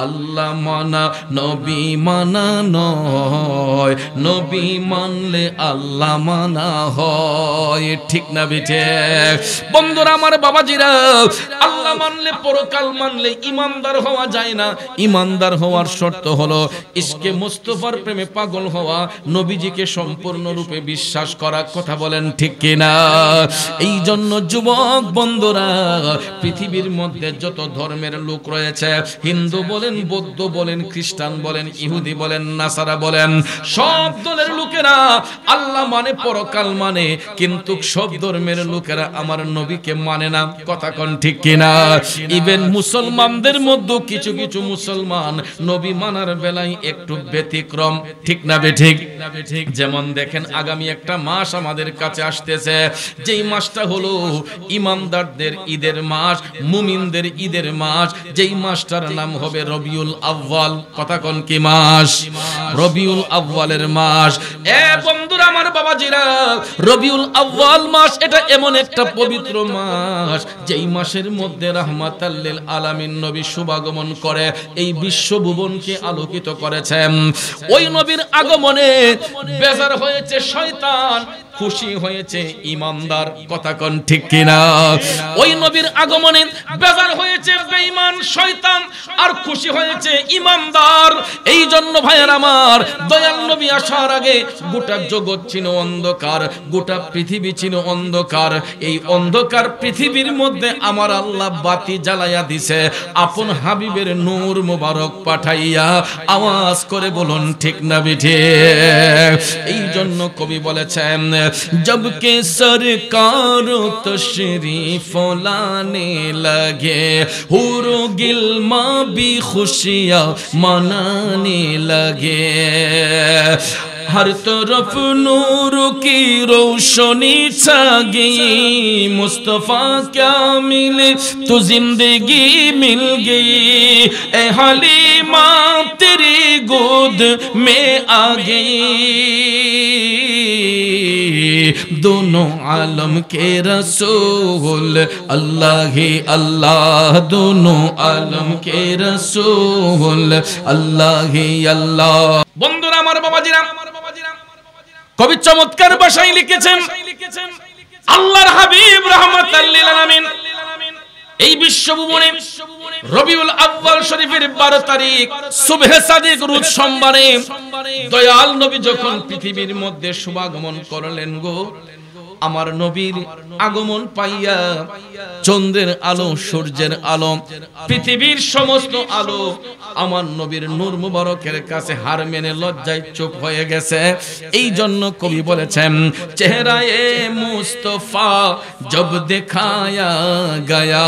আল্লাহ মানা নবী মানা নয়, নবী মানলে আল্লাহ মানা হয়। ঠিক না বেঠে? বন্ধুরা আমার, বাবাজিরা, আল্লাহ মানলে, পরকাল মানলে ইমানদার হওয়া যায় না। ইমানদার হওয়ার শর্ত হলো ইশকে মুস্তাফার প্রেমে পাগল হওয়া, নবীজিকে সম্পূর্ণরূপে বিশ্বাস করা। কথা বলেন ঠিক কিনা? এই জন্য যুবক বন্ধুরা, পৃথিবীর মধ্যে যত ধর্মের লোক রয়েছে, হিন্দু বলেন, বৌদ্ধ বলেন, খ্রিস্টান বলেন, ইহুদি বলেন, নাসারা বলেন, সব দলের লোকেরা আল্লাহ মানে, পরকাল মানে, কিন্তু সব ধর্মের লোকেরা আমার নবীকে মানে না। কথা কোন ঠিক কিনা? ইভেন মুসলমানদের মধ্যে কিছু কিছু মুসলমান নবী মানার বেলায় একটু ব্যতিক্রম। ঠিক না বেঠিক? যেমন দেখেন, আগামী একটা মাস আমাদের কাছে আসতেছে, যেই মাসটা হলো ইমানদারদের ঈদের মাস, মুমিনদের ঈদের মাস, যেই মাসটার নাম হবে রবিউল আউয়াল। কথা কোন কি মাস? রবিউল আউয়ালের মাস। এ বন্ধুরা আমার, বাবাজিরা, রবিউল আউয়াল মাস এটা এমন একটা পবিত্র মাস, যেই মাসের মধ্যে রাহমাতাল লিল আলামিন নবী শুভাগমন করে এই বিশ্বভুবনকে আলোকিত করেছেন। ওই নবীর আগমনে বেজার হয়েছে শয়তান, খুশি হয়েছে ইমানদার। কথা কোন ঠিক কিনা? ওই নবীর আগমনে বেজার হয়েছে বেঈমান শয়তান, আর খুশি হয়েছে ইমানদার। এই জন্য ভাইয়ের আমার, দয়াল নবী আসার আগে গোটা জগৎ ছিল অন্ধকার, গোটা পৃথিবী ছিল অন্ধকার। এই অন্ধকার পৃথিবীর মধ্যে আমার আল্লাহ বাতি জ্বালাইয়া দিছে আপন হাবিবের নূর মুবারক পাঠাইয়া। আওয়াজ করে বলুন ঠিক না বিঠে? এই জন্য কবি বলেছেন, जब के सरकार तशरीफ लाने लगे, हुरो गिल्मा भी खुशियाँ मनाने लगे। हर तरफ नूर की रोशनी छा गई, मुस्तफा क्या मिले तो जिंदगी मिल गई। ए हलीमा तेरी गोद में आ गई, दोनों आलम के रसूल अल्लाह ही अल्लाह, दोनों आलम के रसूल अल्लाह ही अल्लाह। বন্ধুরা আমার, বাবাজিরা, কবি চমৎকার ভাষায় লিখেছেন, আল্লাহর হাবিব রাহমাতাল লিল আলামিন এই বিশ্বভুবনে রবিউল আউয়াল শরীফের 12 তারিখ সুবহে সাদিক রোজ সোমবারে দয়াল নবী যখন পৃথিবীর মধ্যে শুভাগমন করলেন গো, আমার নবীর আগমন পাইয়া চন্দ্রের আলো, সূর্যের আলো, পৃথিবীর সমস্ত আলো আমার নবীর নূর মুবারকের কাছে হার মেনে লজ্জায় চুপ হয়ে গেছে। এই জন্য কবি বলেছেন, চেহারায়ে মুস্তফা জব দেখায়া গয়া,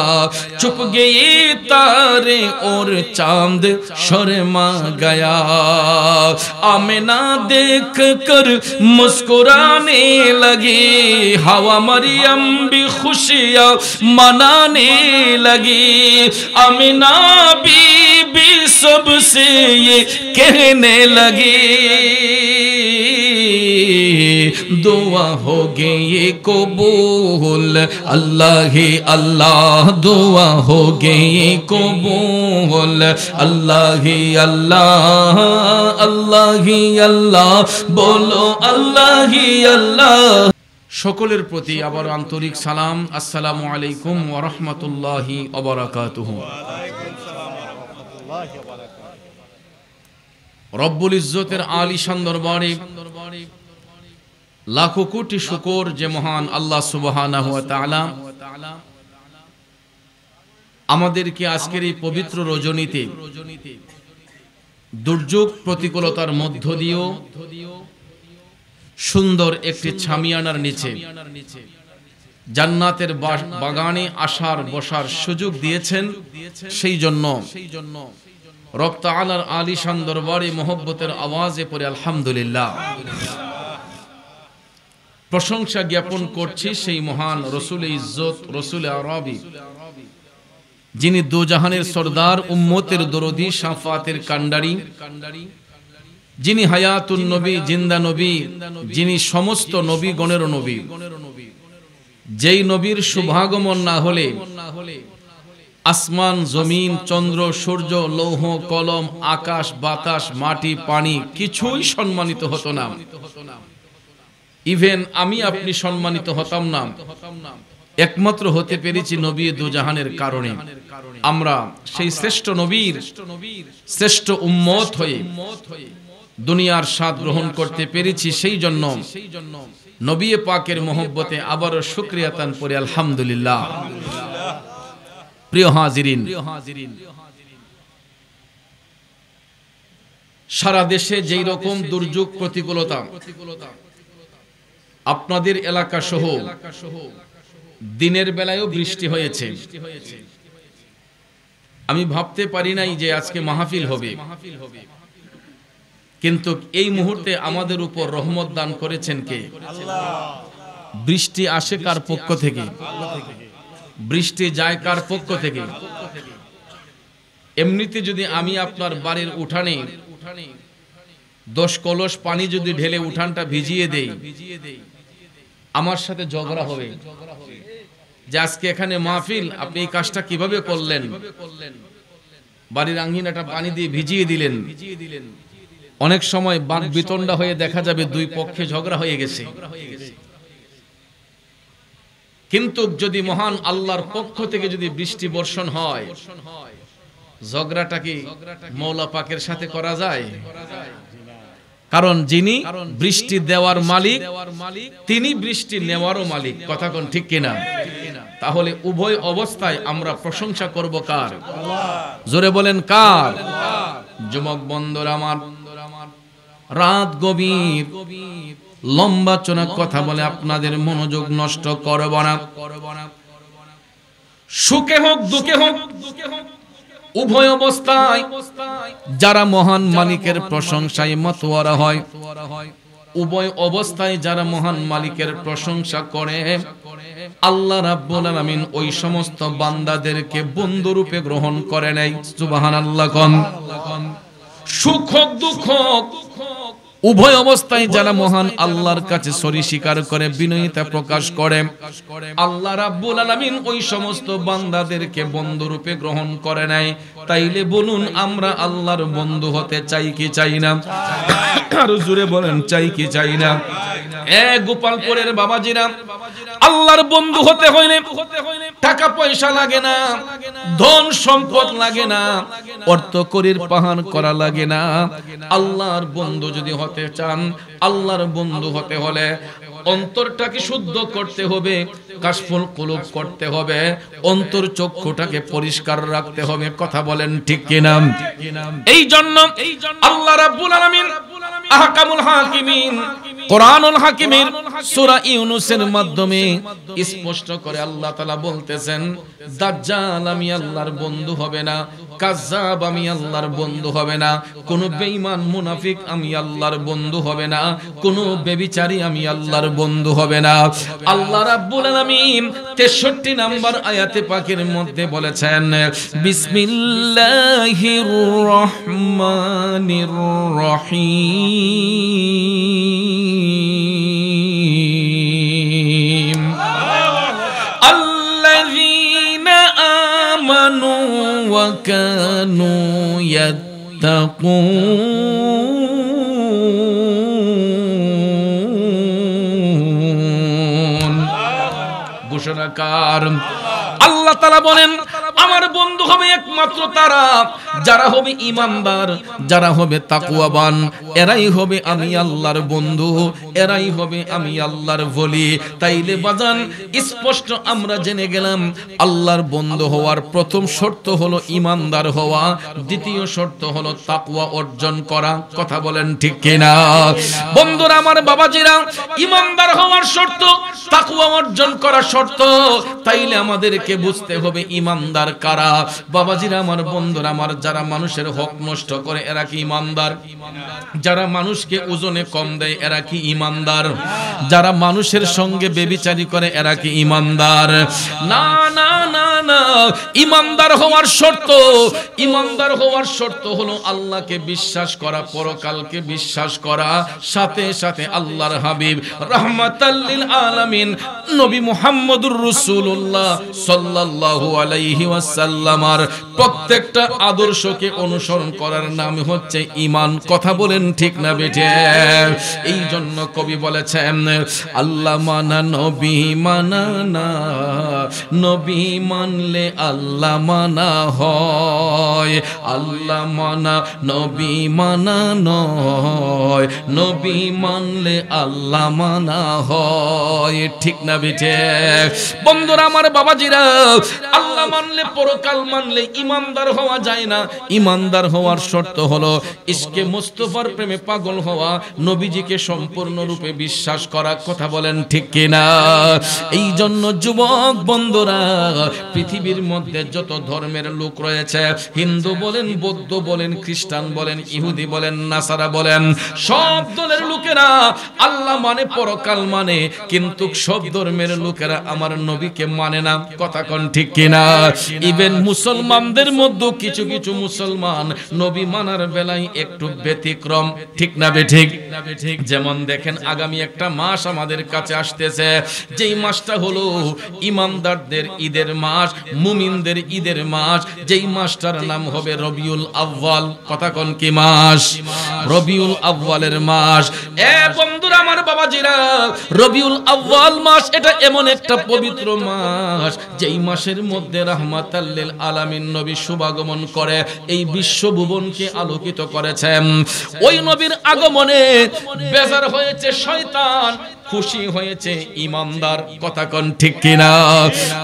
চুপ গয়ে তারে ওর চাঁদ শর্মা গয়া। আমেনা দেখ কর মুস্কুরানে লगी, हवा मरियम भी खुशियाँ मनाने लगी। अमीना बीबी सबसे ये कहने लगी, दुआ हो गई कबूल अल्लाह ही अल्लाह, दुआ हो गई कबूल अल्लाह ही अल्लाह, अल्लाह ही अल्लाह, बोलो अल्लाह ही अल्लाह। সকলের প্রতি আবার আন্তরিক সালাম, আসসালামু আলাইকুম ওয়া রাহমাতুল্লাহি ওয়া বারাকাতুহু। রব্বুল ইজ্জতের আলিশান দরবারে লাখো কোটি শুকর যে মহান আল্লাহ সুবহানাহু ওয়া তাআলা আমাদেরকে আজকের এই পবিত্র রজনীতে দুর্যোগ প্রতিকূলতার মধ্য দিয়েও সুন্দর একটি ছামিয়ানার নিচে জান্নাতের বাগানে আসার বসার সুযোগ দিয়েছেন। সেই জন্য রব তাআলার আলিশান দরবারে মহব্বতের আওয়াজে পড়ে আলহামদুলিল্লাহ প্রশংসা জ্ঞাপন করছি সেই মহান রসুল ইজ্জত, রসুল আরবি, যিনি দুজাহানের সরদার, উম্মতের দরদি, শাফাতের কান্ডারি, যিনি হায়াতুন নবী, জিন্দা নবী, যিনি সমস্ত নবীগণের নবী, যেই নবীর শুভাগমন না হলে আসমান জমিন চন্দ্র সূর্য লৌহ কলম আকাশ বাতাস মাটি পানি কিছুই সম্মানিত হতো না, ইভেন আমি আপনি সম্মানিত হতাম না, একমাত্র হতে পেরেছি নবী দুজাহানের কারণে। আমরা সেই শ্রেষ্ঠ নবীর শ্রেষ্ঠ উম্মত হয়ে দুনিয়ার স্বাদ গ্রহণ করতে পেরেছি। সেই জন্য নবী পাকের মহব্বতে আবারও শুকরিয়া তান পড়ি আলহামদুলিল্লাহ। প্রিয় হাজিরিন, সারা দেশে যেই রকম দুর্যোগ প্রতিকূলতা, আপনাদের এলাকা সহ দিনের বেলায়ও বৃষ্টি হয়েছে। আমি ভাবতে পারি নাই যে আজকে মাহফিল হবে, কিন্তু এই মুহূর্তে আমাদের উপর রহমত দান করেছেন কে? বৃষ্টি আসে কার পক্ষ থেকে? বৃষ্টি যায় কার পক্ষ থেকে? এমনিতে যদি আমি আপনার বাড়ির উঠানে 10 কলস পানি যদি ঢেলে উঠানটা ভিজিয়ে দেই, আমার সাথে ঝগড়া হবে যে আজকে এখানে মাহফিল, আপনি এই কাজটা কিভাবে করলেন? বাড়ির আঙ্গিনাটা পানি দিয়ে ভিজিয়ে দিলেন। অনেক সময় বাক বিতণ্ডা হয়ে দেখা যাবে দুই পক্ষে ঝগড়া হয়ে গেছে। কিন্তু যদি মহান আল্লাহর পক্ষ থেকে যদি বৃষ্টি বর্ষণ হয়, ঝগড়াটা কি মওলা পাকের সাথে করা যায়? কারণ যিনি বৃষ্টি দেওয়ার মালিক, তিনি বৃষ্টি নেওয়ারও মালিক। কথা কোন ঠিক কিনা? তাহলে উভয় অবস্থায় আমরা প্রশংসা করব কার? জোরে বলেন কার? যুবক বন্ধুরা আমার, রাত গভীর, লম্বা চোনা কথা বলে আপনাদের মনোযোগ নষ্ট করব না। সুখে হোক দুঃখে হোক, উভয় অবস্থায় যারা মহান মালিকের প্রশংসায় মাতোয়ারা হয়, উভয় অবস্থায় যারা মহান মালিকের প্রশংসা করে, আল্লাহ রাব্বুল আলামিন ওই সমস্ত বান্দাদেরকে বন্ধুরূপে গ্রহণ করে নেয়। সুবহানাল্লাহ। সুখ হোক দুঃখ হোক, উভয় অবস্থায় যারা মহান আল্লাহর কাছে সরি স্বীকার করে, বিনয়িতা প্রকাশ করে, আল্লাহ রাব্বুল আলামিন ওই সমস্ত বান্দাদেরকে বন্ধুরূপে গ্রহণ করে নেয়। তাইলে বলুন, আমরা আল্লাহর বন্ধু হতে চাই কি চাই না? আরো জোরে বলেন, চাই কি চাই না? গোপালপুরের বাবাজিরা, আল্লাহর বন্ধু হতে হইলে টাকা পয়সা লাগে না, ধন সম্পদ লাগে না, অর্থকরীর পাহাড় করা লাগে না। আল্লাহর বন্ধু যদি হতে চান, আল্লাহর বন্ধু হতে হলে অন্তরটাকে শুদ্ধ করতে হবে, কাশফুল কুলুব করতে হবে, অন্তর চক্ষুটাকে পরিষ্কার রাখতে হবে। কথা বলেন ঠিক কিনা? এই জন্য আল্লাহ রাব্বুল আলামিন আহকামুল হাকিমিন কোরআনুল হাকিমের সূরা ইউনূসের মাধ্যমে স্পষ্ট করে আল্লাহ তাআলা বলতেছেন, দাজ্জাল আমি আল্লাহর বন্ধু হবে না, কাযযাব আমি আল্লাহর বন্ধু হবে না, কোন বেঈমান মুনাফিক আমি আল্লাহর বন্ধু হবে না, কোন ব্যভিচারী আমি আল্লাহর বন্ধু হবে না। আল্লাহ রাব্বুল আলামিন 63 নম্বর আয়াতে পাকের মধ্যে বলেছেন, বিসমিল্লাহির রহমানির রহিম, আল্লাযীনা আমানু ওয়া কানু ইয়াত্তাকুন। ঘোষণাকার আল্লাহ তাআলা বলেন, আমার বন্ধু হবে একমাত্র তারা যারা হবে ঈমানদার, যারা হবে তাকওয়াবান, এরাই হবে আমি আল্লাহর বন্ধু, এরাই হবে আমি আল্লাহর ওলি। তাইলে বাজান স্পষ্ট আমরা জেনে গেলাম, আল্লাহর বন্ধু হওয়ার প্রথম শর্ত হলো ঈমানদার হওয়া, দ্বিতীয় শর্ত হলো তাকওয়া অর্জন করা। কথা বলেন ঠিক কিনা? বন্ধুরা আমার, বাবাজিরা, ঈমানদার হওয়ার শর্ত, তাকওয়া অর্জন করা শর্ত। তাইলে আমাদেরকে বুঝতে হবে ঈমানদার কারা। বাবাজিরা আমার, বন্ধুরা আমার, যারা মানুষের হক নষ্ট করে এরা কি ঈমানদার? যারা মানুষকে ওজনে কম দেয় এরা কি ঈমানদার? যারা মানুষের সঙ্গে ব্যভিচারী করে এরা কি ঈমানদার? না না না না, ইমানদার হওয়ার শর্ত হলো আল্লাহকে বিশ্বাস করা, পরকালকে বিশ্বাস করা, সাথে সাথে আল্লাহর হাবিব রাহমাতাল লিল আলামিন নবী মুহাম্মদুর রাসূলুল্লাহ সাল্লাল্লাহু আলাইহি ওয়াসাল্লামের প্রত্যেকটা আদর্শকে অনুসরণ করার নাম হচ্ছে ঈমান। কথা বলেন ঠিক না বেঠে? এই জন্য কবি বলেছেন আল্লাহ মানা নবী মানা না, নবী মানলে আল্লাহ মানা হয়। আল্লাহ মানা নবী মানা নয়, নবী মানলে আল্লাহ মানা হয়। ঠিক না বেঠে? বন্ধুরা আমার, বাবাজিরা, আল্লাহ মানলে, পরকাল মানলে ইমানদার হওয়া যায় না। ইমানদার হওয়ার শর্ত হলো ইশকে মুস্তাফার প্রেমে পাগল হওয়া, নবীজিকে সম্পূর্ণরূপে বিশ্বাস করা। কথা বলেন ঠিক কিনা? এই জন্য যুবক বন্ধুরা, পৃথিবীর মধ্যে যত ধর্মের লোক রয়েছে, হিন্দু বলেন, বৌদ্ধ বলেন, খ্রিস্টান বলেন, ইহুদি বলেন, নাসারা বলেন, সব দলের লোকেরা আল্লাহ মানে, পরকাল মানে, কিন্তু সব ধর্মের লোকেরা আমার নবীকে মানে না। কথা কোন ঠিক কিনা? ইভেন মুসলমানদের মধ্যে কিছু কিছু মুসলমান নবী মানার বেলায় একটু ব্যতিক্রম। ঠিক না বেঠিক? যেমন দেখেন, আগামী একটা মাস আমাদের কাছে আসতেছে, যেই মাসটা হলো ইমানদারদের ঈদের মাস, মুমিনদের ঈদের মাস, যেই মাসটার নাম হবে রবিউল আউয়াল। কথা কোন কি মাস? রবিউল আউয়ালের মাস। এ বন্ধুরা আমার, বাবাজিরা, রবিউল আউয়াল মাস এটা এমন একটা পবিত্র মাস, যেই মাসের মধ্যে রাহমাতাল লিল আলামিন নবী শুভাগমন করে এই বিশ্বভুবনকে আলোকিত করেছেন। ওই নবীর আগমনে বেজার হয়েছে শয়তান, খুশি হয়েছে ইমানদার। কথা কোন ঠিক কিনা?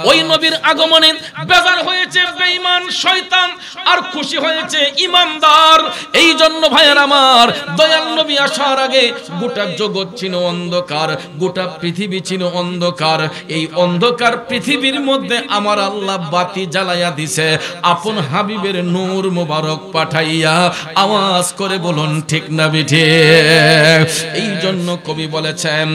ওই নবীর আগমনে বেজার হয়েছে বেঈমান শয়তান, আর খুশি হয়েছে ইমানদার। এই জন্য ভাইয়ের আমার, দয়াল নবী আসার আগে গোটা জগৎ ছিল অন্ধকার, গোটা পৃথিবী ছিল অন্ধকার। এই অন্ধকার পৃথিবীর মধ্যে আমার আল্লাহ বাতি জ্বালাইয়া দিছে আপন হাবিবের নূর মুবারক পাঠাইয়া। আওয়াজ করে বলুন ঠিক না বিঠে? এই জন্য কবি বলেছেন,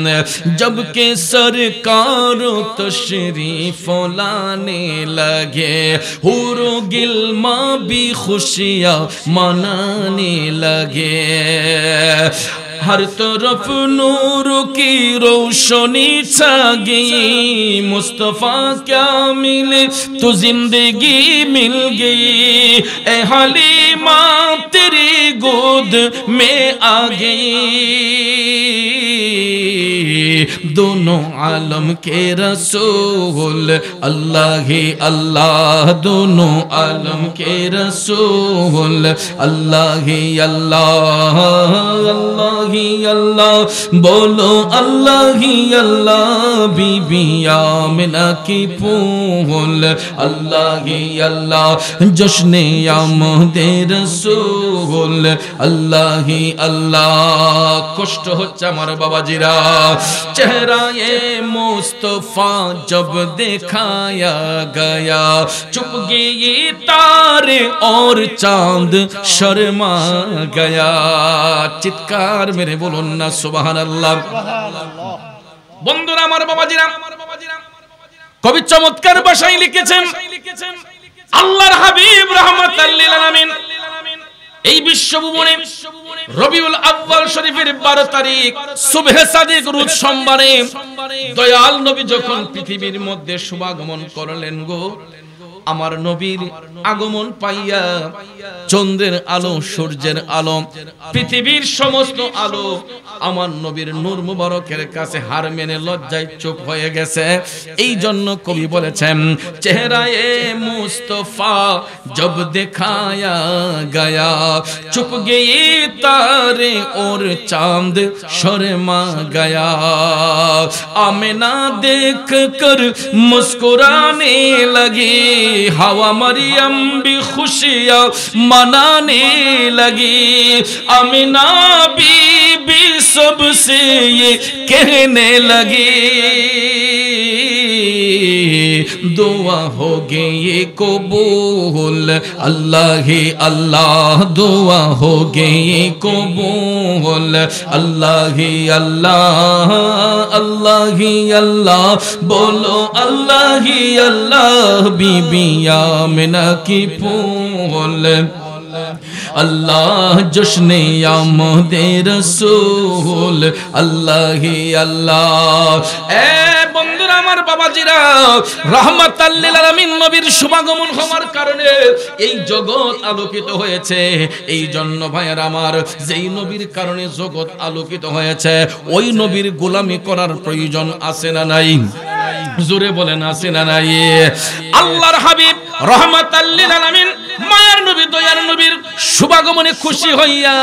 जब के सरकार तशरीफ लाने लगे, हुरो गिल्मा भी खुशियाँ मनाने लगे। हर तरफ नूर की रोशनी छा गई, मुस्तफा क्या मिले तो जिंदगी मिल गई। ए हलीमा तेरी गोद में आ गई, दोनों आलम के रसूल अल्लाह ही अल्लाह, दोनों आलम के रसूल अल्लाह ही अल्लाह, अल्लाह ही अल्लाह, बोलो अल्लाह ही अल्लाह। बीबी आमिना की फूल अल्लाह ही अल्लाह, जश्ने आमदे रसूल अल्लाह ही अल्लाह। कष्ट होच्छे आमार बाबाजीरा, चेहरा ये मुस्तफा जब दिखाया गया, चुप गई तारे और चांद शर्मा गया। चित्कार मेरे बोलुन ना सुबहानाल्लाह। বন্ধুরা আমার, বাবাজিরা, কবি চমৎকার ভাষায় লিখেছেন, আল্লাহর হাবিব রাহমাতাল লিল আলামিন এই বিশ্বভুবনে রবিউল আউয়াল শরীফের 12 তারিখ সুবহে সাদিক রোজ সোমবারে দয়াল নবী যখন পৃথিবীর মধ্যে শুভাগমন করলেন গো, আমার নবীর আগমন পাইয়া চন্দ্রের আলো, সূর্যের আলো, পৃথিবীর সমস্ত আলো আমার নবীর নূর মুবারকের কাছে হার মেনে লজ্জায় চুপ হয়ে গেছে। এই জন্য কবি বলেছেন, চেহারায়ে মুস্তফা জব দেখায়া গয়া, চুপ গয়ে তারে ওর চাঁদ শর্মা গয়া। আমেনা দেখ কর মুস্কুরানে লगी, हवा मरियम भी खुशियाँ मनाने लगी। अमीना भी भी सबसे ये कहने लगे दुआ हो गई कबूल अल्लाह ही अल्लाह दुआ हो गई कबूल अल्लाह ही अल्लाह अल्लाह ही अल्लाह बोलो अल्लाह ही अल्लाह बीबी आमिना की फूल अल्लाह जश्ने आमदे रसूल अल्लाह ही अल्लाह। ए বন্ধুরা আমার বাবাজিরা রাহমাতাল লিল আলামিন নবীর শুভাগমন হওয়ার কারণে এই জগৎ আলোকিত হয়েছে। এই জন্য ভাইয়েরা আমার যেই নবীর কারণে জগৎ আলোকিত হয়েছে ওই নবীর গোলামি করার প্রয়োজন আছে না নাই? জোরে বলেন আছে না নাই? আল্লাহর হাবিব রাহমাতাল লিল আলামিন মায়ার নবী দয়ার নবীর শুভাগমনে খুশি হইয়া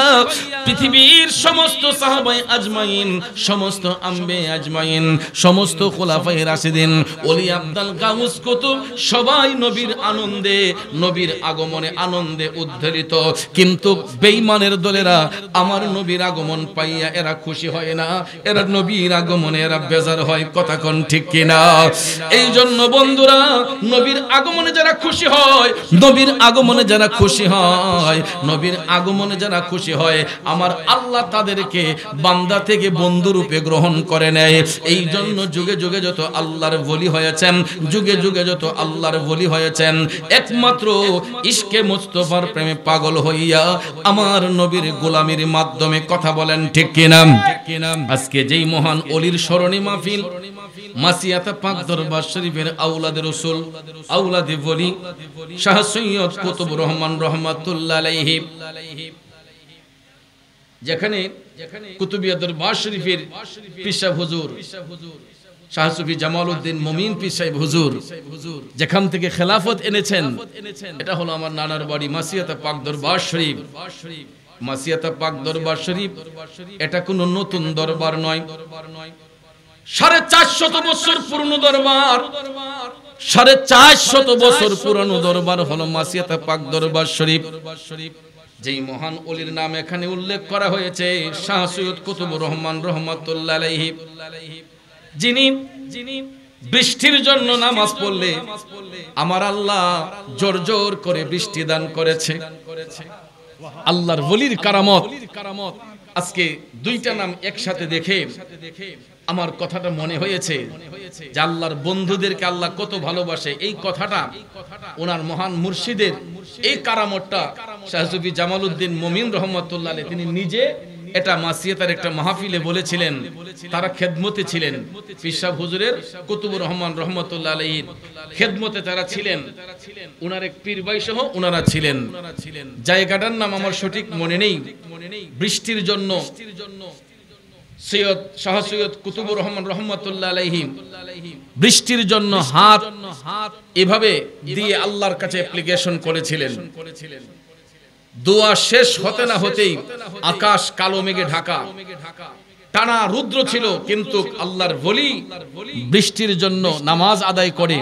পৃথিবীর সমস্ত সাহাবায়ে আজমাইন, সমস্ত আম্বে আজমাইন, সমস্ত খোলাফায়ে রাশিদিন, ওলি আব্দাল গাউস কুতুব সবাই নবীর আনন্দে, নবীর আগমনে আনন্দে উদ্বেলিত। কিন্তু বেঈমানের দলেরা আমার নবীর আগমন পাইয়া এরা খুশি হয় না, এরা নবীর আগমনে এরা বেজার হয়। কথা কোন ঠিক কিনা? এই জন্য বন্ধুরা নবীর আগমনে যারা খুশি হয়, নবীর আগমনে যারা খুশি হয়, নবীর আগমনে যারা খুশি হয় আমার আল্লাহ তাদেরকে বান্দা থেকে বন্ধু রূপে গ্রহণ করে নেয়। এই জন্য যুগে যুগে যত আল্লাহর ওলি হয়েছেন, যুগে যুগে যত আল্লাহর ওলি হয়েছেন একমাত্র ইশকে মুস্তাফার প্রেমে পাগল হইয়া আমার নবীর গোলামির মাধ্যমে। কথা বলেন ঠিক কিনা? আজকে যেই মহান ওলির স্মরণে মাহফিল মাসিয়াতা পাক দরবার শরীফের আওলাদে রাসূল আওলাদে ওলি শাহ সৈয়দ কুতুবুর রহমান রহমাতুল্লাহ আলাইহি, যেখানে কুতুবিয়া দরবার শরীফের পীর সাহেব হুজুর শাহ সুফি জামালউদ্দিন মুমিন পীর সাহেব হুজুর যেখান থেকে খেলাফত এনেছেন, এটা হলো আমার নানার বাড়ি মাসিয়াতা পাক দরবার শরীফ। মাসিয়াতা পাক দরবার শরীফ এটা কোনো নতুন দরবার নয়, 450 বছর পুরনো দরবার। 450 বছর পুরনো দরবার হলো মাসিয়াতা পাক দরবার শরীফ। যেই মহান ওলির নাম এখানে উল্লেখ করা হয়েছে শাহ সৈয়দ কুতুবুর রহমান রহমাতুল্লাহ আলাইহি, যিনি বৃষ্টির জন্য নামাজ পড়লে আমার আল্লাহ জোর জোর করে বৃষ্টি দান করেছে। আল্লাহর ওলির কারামত। আজকে দুইটা নাম একসাথে দেখে আমার কথাটা মনে হয়েছে যে আল্লাহর বন্ধুদেরকে আল্লাহ কত ভালোবাসে। এই কথাটা ওনার মহান মুর্শিদের এই কারামতটা শাহ সুফি জামালউদ্দিন মুমিন রহমাতুল্লাহ আলাইহি তিনি নিজে এটা মাসিয়াতার একটা মাহফিলে বলেছিলেন। তারা খেদমতে ছিলেন, পীর সাহেব হুজুরের কুতুবুর রহমান রহমাতুল্লাহ আলাইহির খেদমতে তারা ছিলেন। ওনার এক পীর ভাই সহ ওনারা ছিলেন। জায়গাটার নাম আমার সঠিক মনে নেই। বৃষ্টির জন্য সৈয়দ শাহ সৈয়দ কুতুবুর রহমান রহমাতুল্লাহ আলাইহি বৃষ্টির জন্য হাত এভাবে দিয়ে আল্লাহর কাছে অ্যাপ্লিকেশন করেছিলেন। দোয়া শেষ হতে না হতেই আকাশ কালো মেঘে ঢাকা, টানা রুদ্র ছিল, কিন্তু আল্লাহর ওলি বৃষ্টির জন্য নামাজ আদায় করে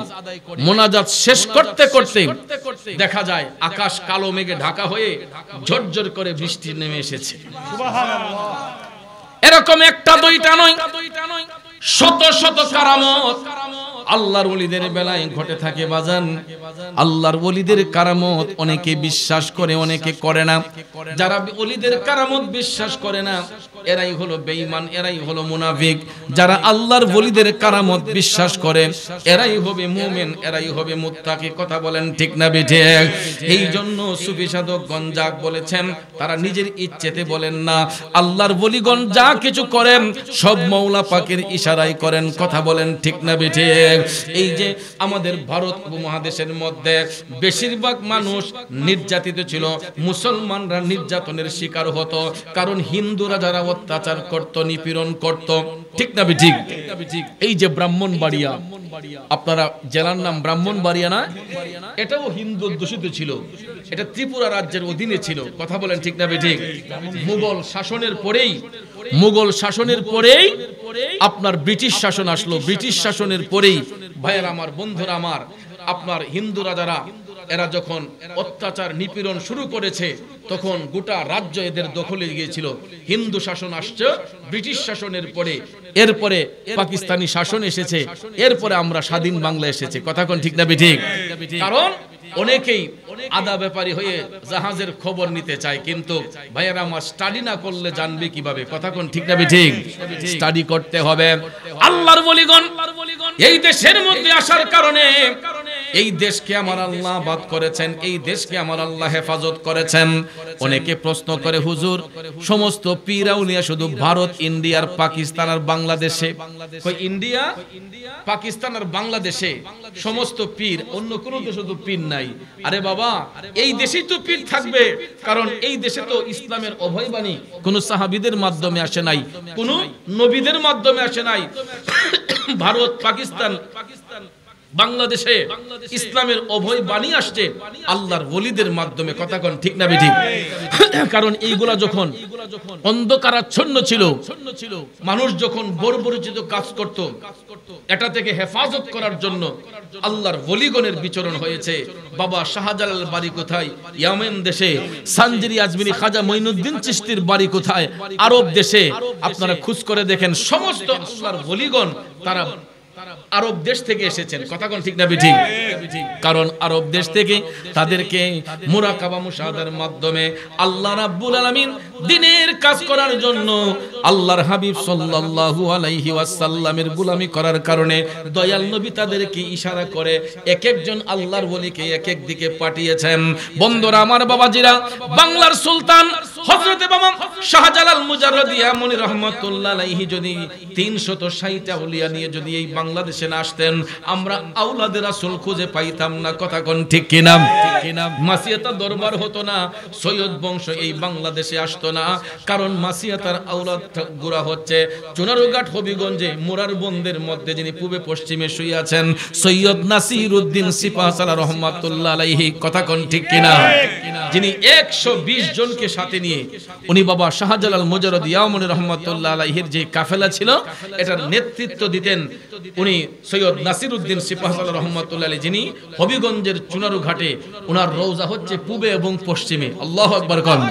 মোনাজাত শেষ করতে করতে দেখা যায় আকাশ কালো মেঘে ঢাকা হয়ে ঝরঝর করে বৃষ্টি নেমে এসেছে। সুবহানাল্লাহ। এরকম একটা দুইটা নয়, শত শত কারামত আল্লাহর ওলিদের বেলায় ঘটে থাকে বাজান। আল্লাহর ওলিদের কারামত অনেকে বিশ্বাস করে, অনেকে করে না। যারা ওলিদের কারামত বিশ্বাস করে না এরাই হলো বেঈমান, এরাই হলো মুনাফিক। যারা আল্লাহর ওলিদের কারামত বিশ্বাস করে এরাই হবে মুমিন, এরাই হবে মুত্তাকি। কথা বলেন ঠিক না বেঠিক? এই জন্য সুফি সাধকগণ যা বলেছেন তারা নিজের ইচ্ছেতে বলেন না। আল্লাহর ওলিগণ যা কিছু করেন সব মওলা পাকের ইশারায় করেন। কথা বলেন ঠিক না বেঠিক? এই যে আমাদের ভারত উপমহাদেশের মধ্যে বেশিরভাগ মানুষ নির্যাতিত ছিল, মুসলমানরা নির্যাতনের শিকার হতো, কারণ হিন্দুরা যারা অত্যাচার করত, নিপীড়ন করত। ঠিক না ঠিক? এই যে ব্রাহ্মণবাড়িয়া, আপনারা জেলার নাম ব্রাহ্মণবাড়িয়া না? এটাও হিন্দু দূষিত ছিল, এটা ত্রিপুরা রাজ্যের অধীনে ছিল। কথা বলেন ঠিক না ঠিক? মুঘল শাসনের পরেই, মুঘল শাসনের পরেই আপনার ব্রিটিশ শাসন আসলো। ব্রিটিশ শাসনের পরেই ভাইয়েরা আমার, বন্ধুরা আমার, আপনার হিন্দুরা যারা এরা যখন অত্যাচার নিপীড়ন শুরু করেছে তখন গোটা রাজ্য এদের দখলে গিয়েছিল। হিন্দু শাসন আসছে ব্রিটিশ শাসনের পরে, এরপরে পাকিস্তানি শাসন এসেছে, এরপরে আমরা স্বাধীন বাংলা এসেছে। কথা কোন ঠিক না বেঠিক? কারণ অনেকেই আদা ব্যাপারী হয়ে জাহাজের খবর নিতে চায়, কিন্তু ভাইয়েরা আমার স্টাডি না করলে জানবে কিভাবে? কথা কোন ঠিক না বেঠিক? স্টাডি করতে হবে। আল্লাহর ওলিগণ এই দেশের মধ্যে আসার কারণে এই দেশকে আমার আল্লাহ বাদ করেছেন, এই দেশকে আমার আল্লাহ হেফাজত করেছেন। অনেকে প্রশ্ন করে, হুজুর সমস্ত পীর আউলিয়া শুধু ভারত, ইন্ডিয়া আর পাকিস্তান আর বাংলাদেশে? কই ইন্ডিয়া, পাকিস্তান আর বাংলাদেশে সমস্ত পীর, অন্য কোনো দেশে তো পীর নাই। আরে বাবা, এই দেশেই তো পীর থাকবে, কারণ এই দেশে তো ইসলামের অভয় বাণী কোন সাহাবীদের মাধ্যমে আসে নাই, কোন নবীদের মাধ্যমে আসে নাই। ভারত, পাকিস্তান, বাংলাদেশে ইসলামের অভয় বাণী আসছে আল্লাহর ওলিদের মাধ্যমে। কথা কোন ঠিক না বেঠিক? কারণ এইগুলা যখন অন্ধকারাচ্ছন্ন ছিল, মানুষ যখন বর্বরচিত কাজ করত, এটা থেকে হেফাজত করার জন্য আল্লাহর ওলিগণের বিচরণ হয়েছে। বাবা শাহজালাল বাড়ি কোথায়? ইয়েমেন দেশে। সানজিরি আজমিরি খাজা মঈনুদ্দিন চিশতির বাড়ি কোথায়? আরব দেশে। আপনারা খোঁজ করে দেখেন, সমস্ত আল্লাহর ওলিগণ তারা আরব দেশ থেকে এসেছেন। কথা কোন ঠিক না বেঠিক? কারণ আরব দেশ থেকে তাদেরকে মুরাকাবা মুশাহাদার মাধ্যমে আল্লাহ রাব্বুল আলামিন দ্বীনের কাজ করার জন্য আল্লাহর হাবিব সাল্লাল্লাহু আলাইহি ওয়াসাল্লামের গোলামি করার কারণে দয়াল নবী তাদেরকে ইশারা করে এক একজন আল্লাহর ওলিকে এক এক দিকে পাঠিয়েছেন। বন্ধুরা আমার, বাবাজিরা, বাংলার সুলতান হযরত বাবা শাহজালাল মুজাররদি আমনি রাহমাতুল্লাহ আলাইহি যদি 360 আউলিয়া নিয়ে যদি এই বাংলাদেশে না আসতেন, আমরা আওলাদে রাসূল খুঁজে পাইতাম না। কথা কোন ঠিক কি না? মাসিয়াতা দরবার হতো না, সৈয়দ বংশ এই বাংলাদেশে আসতো না। কারণ মাসিয়াতার আওলাদ গুরা হচ্ছে চুনারুঘাট হবিগঞ্জে মোরার বন্দের মধ্যে যিনি পূবে পশ্চিমে শুয়ে আছেন সৈয়দ নাসির উদ্দিন সিপাহসালাহ রহমাতুল্লাহ আলাইহি। কথা কোন ঠিক কি না? যিনি 120 জনকে সাথে নিয়ে উনি বাবা শাহজালাল মুজাররদি আমনি রহমাতুল্লাহ আলাইহির যে কাফেলা ছিল এটার নেতৃত্ব দিতেন উনি সৈয়দ নাসির উদ্দিন সিপাহসালাহ রহমাতুল্লাহ আলাইহি, যিনি হবিগঞ্জের চুনারুঘাটে, ওনার রওজা হচ্ছে পূবে এবং পশ্চিমে। আল্লাহু আকবার কোন।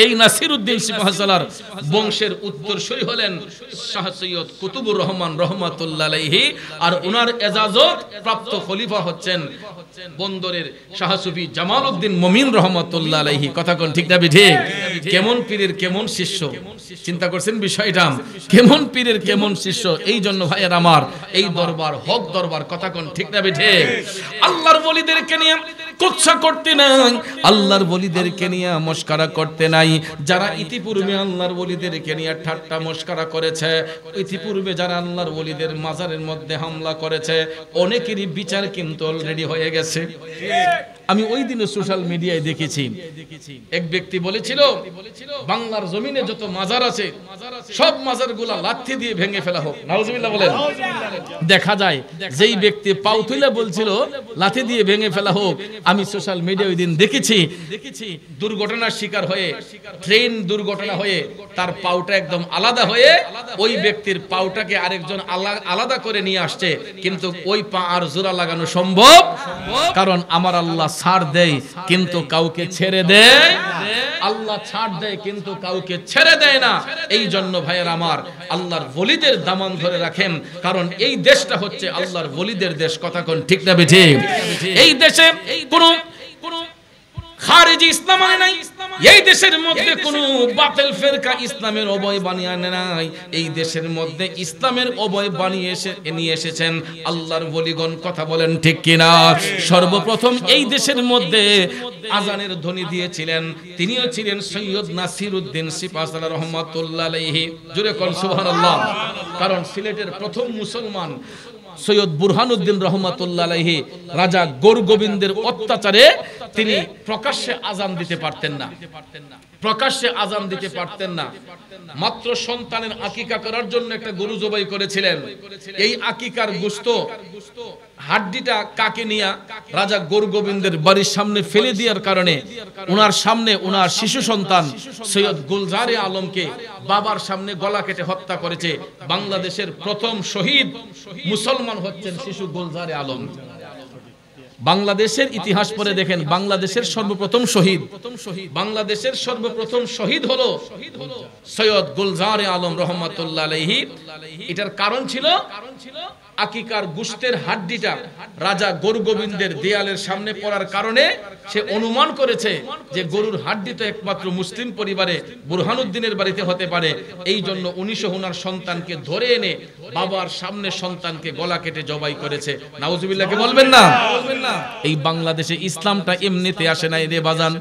এই নাসির উদ্দিন সিপাহসালাহর বংশের উত্তরসূরি হলেন শাহ সৈয়দ কুতুবুর রহমান রহমাতুল্লাহ আলাইহি, আর ওনার এজাজত প্রাপ্ত খলিফা হচ্ছেন বন্দরের শাহ সুফি জামাল উদ্দিন মুমিন রহমাতুল্লাহ আলাইহি। কথা কোন ঠিক না বেঠিক? কেমন পীরের কেমন শিষ্য, চিন্তা করছেন বিষয়টা? কেমন পীরের কেমন শিষ্য। এই জন্য ভাইয়ের আমার, এই দরবার হক দরবার। কথা কোন ঠিক না বেঠিক? আল্লাহর ওলিদেরকে নিয়ে কুৎসা করতে নাই, আল্লাহর ওলিদেরকে নিয়ে মস্করা করতে নাই। যারা ইতিপূর্বে আল্লাহর ওলিদেরকে নিয়ে ঠাট্টা মস্করা করেছে, ইতিপূর্বে যারা আল্লাহর ওলিদের মাজারের মধ্যে হামলা করেছে, অনেকেরই বিচার কিন্তু অলরেডি হয়ে গেছে। আমি ওই দিনে সোশ্যাল মিডিয়ায় দেখেছি, এক ব্যক্তি বলেছিল বাংলার জমিনে যত মাজার আছে সব মাজারগুলা লাঠি দিয়ে ভেঙে ফেলা হোক। নাউজুবিল্লাহ বলেন। দেখা যায় যেই ব্যক্তি পাও তুলে বলছিল লাঠি দিয়ে ভেঙে ফেলা হোক, আমি সোশ্যাল মিডিয়ায় ওই দিন দেখেছি দুর্ঘটনার শিকার হয়ে, ট্রেন দুর্ঘটনা হয়ে তার পাউটা একদম আলাদা হয়ে ওই ব্যক্তির পাউটাকে আরেকজন আলাদা করে নিয়ে আসছে, কিন্তু ওই পা আর জোড়া লাগানো সম্ভব? কারণ আমার আল্লাহ ছাড় দেয় কিন্তু কাউকে ছেড়ে দেয়, আল্লাহ ছাড় দেয় কিন্তু কাউকে ছেড়ে দেয় না। এই জন্য ভাইয়ের আমার, আল্লাহর ওলিদের দামান ধরে রাখেন, কারণ এই দেশটা হচ্ছে আল্লাহর ওলিদের দেশ। কথা কোন ঠিক না বেঠিক? এই দেশে কোনো খারিজি ইসলাম আনে নাই, এই দেশের মধ্যে কোনো বাতিল ফিরকা ইসলামের অবয় বানিয়ে আনে নাই। এই দেশের মধ্যে ইসলামের অবয় বানিয়ে নিয়ে এসেছেন আল্লাহর ওলিগণ। কথা বলেন ঠিক কিনা? সর্বপ্রথম এই দেশের মধ্যে আজানের ধ্বনি দিয়েছিলেন, তিনিও ছিলেন সৈয়দ নাসির উদ্দিন সিপাহসালাহ রহমাতুল্লাহ আলাইহি। জোরে কোন সুবহানাল্লাহ। কারণ সিলেটের প্রথম মুসলমান সৈয়দ বুরহানুদ্দিন রহমাতুল্লাহ আলাইহি রাজা গৌরগোবিন্দের অত্যাচারে তিনি প্রকাশ্যে আজান দিতে পারতেন না, প্রকাশ্যে আজান দিতে পারতেন না। মাত্র সন্তানের আকিকা করার জন্য একটা গরু জবাই করেছিলেন। এই আকিকার গোশত হাড্ডিটা কাকে নিয়ে রাজা গৌরগোবিন্দের বাড়ির সামনে ফেলে দেওয়ার কারণে ওনার সামনে ওনার শিশু সন্তান সৈয়দ গুলজারে আলমকে বাবার সামনে গলা কেটে হত্যা করেছে। বাংলাদেশের প্রথম শহীদ মুসলমান হচ্ছেন শিশু গুলজারে আলম। বাংলাদেশের ইতিহাস পড়ে দেখেন, বাংলাদেশের সর্বপ্রথম শহীদ, বাংলাদেশের সর্বপ্রথম শহীদ হলো সৈয়দ গুলজার আলম রহমাতুল্লাহ আলাইহি। এটার কারণ ছিল আকিকার গোশতের হাড্ডিটা রাজা গরু গোবিন্দের দেয়ালের সামনে পড়ার কারণে সে অনুমান করেছে যে গরুর হাড্ডি তো একমাত্র মুসলিম পরিবারে বুরহানুদ্দিনের বাড়িতে হতে পারে। এই জন্য 19 ওনার সন্তানকে ধরে এনে বাবার সামনে সন্তানকে গলা কেটে জবাই করেছে। নাউজুবিল্লাহ কে বলবেন না? এই বাংলাদেশে ইসলামটা এমনিতে আসে নাই রে বাজান,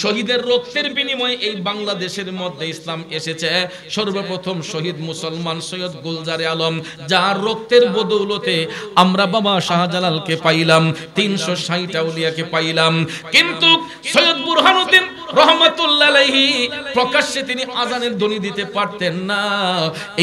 শহীদের রক্তের বিনিময়ে এই বাংলাদেশের মধ্যে ইসলাম এসেছে। সর্বপ্রথম শহীদ মুসলমান সৈয়দ গুলজার আলম, যার রক্তের বদৌলতে আমরা বাবা শাহজালালকে পাইলাম, 360 আউলিয়াকে পাইলাম। কিন্তু সৈয়দ বুরহানুদ্দিন রহমাতুল্লাহ আলাইহি প্রকাশ্যে তিনি আজানের ধ্বনি দিতে পারতেন না।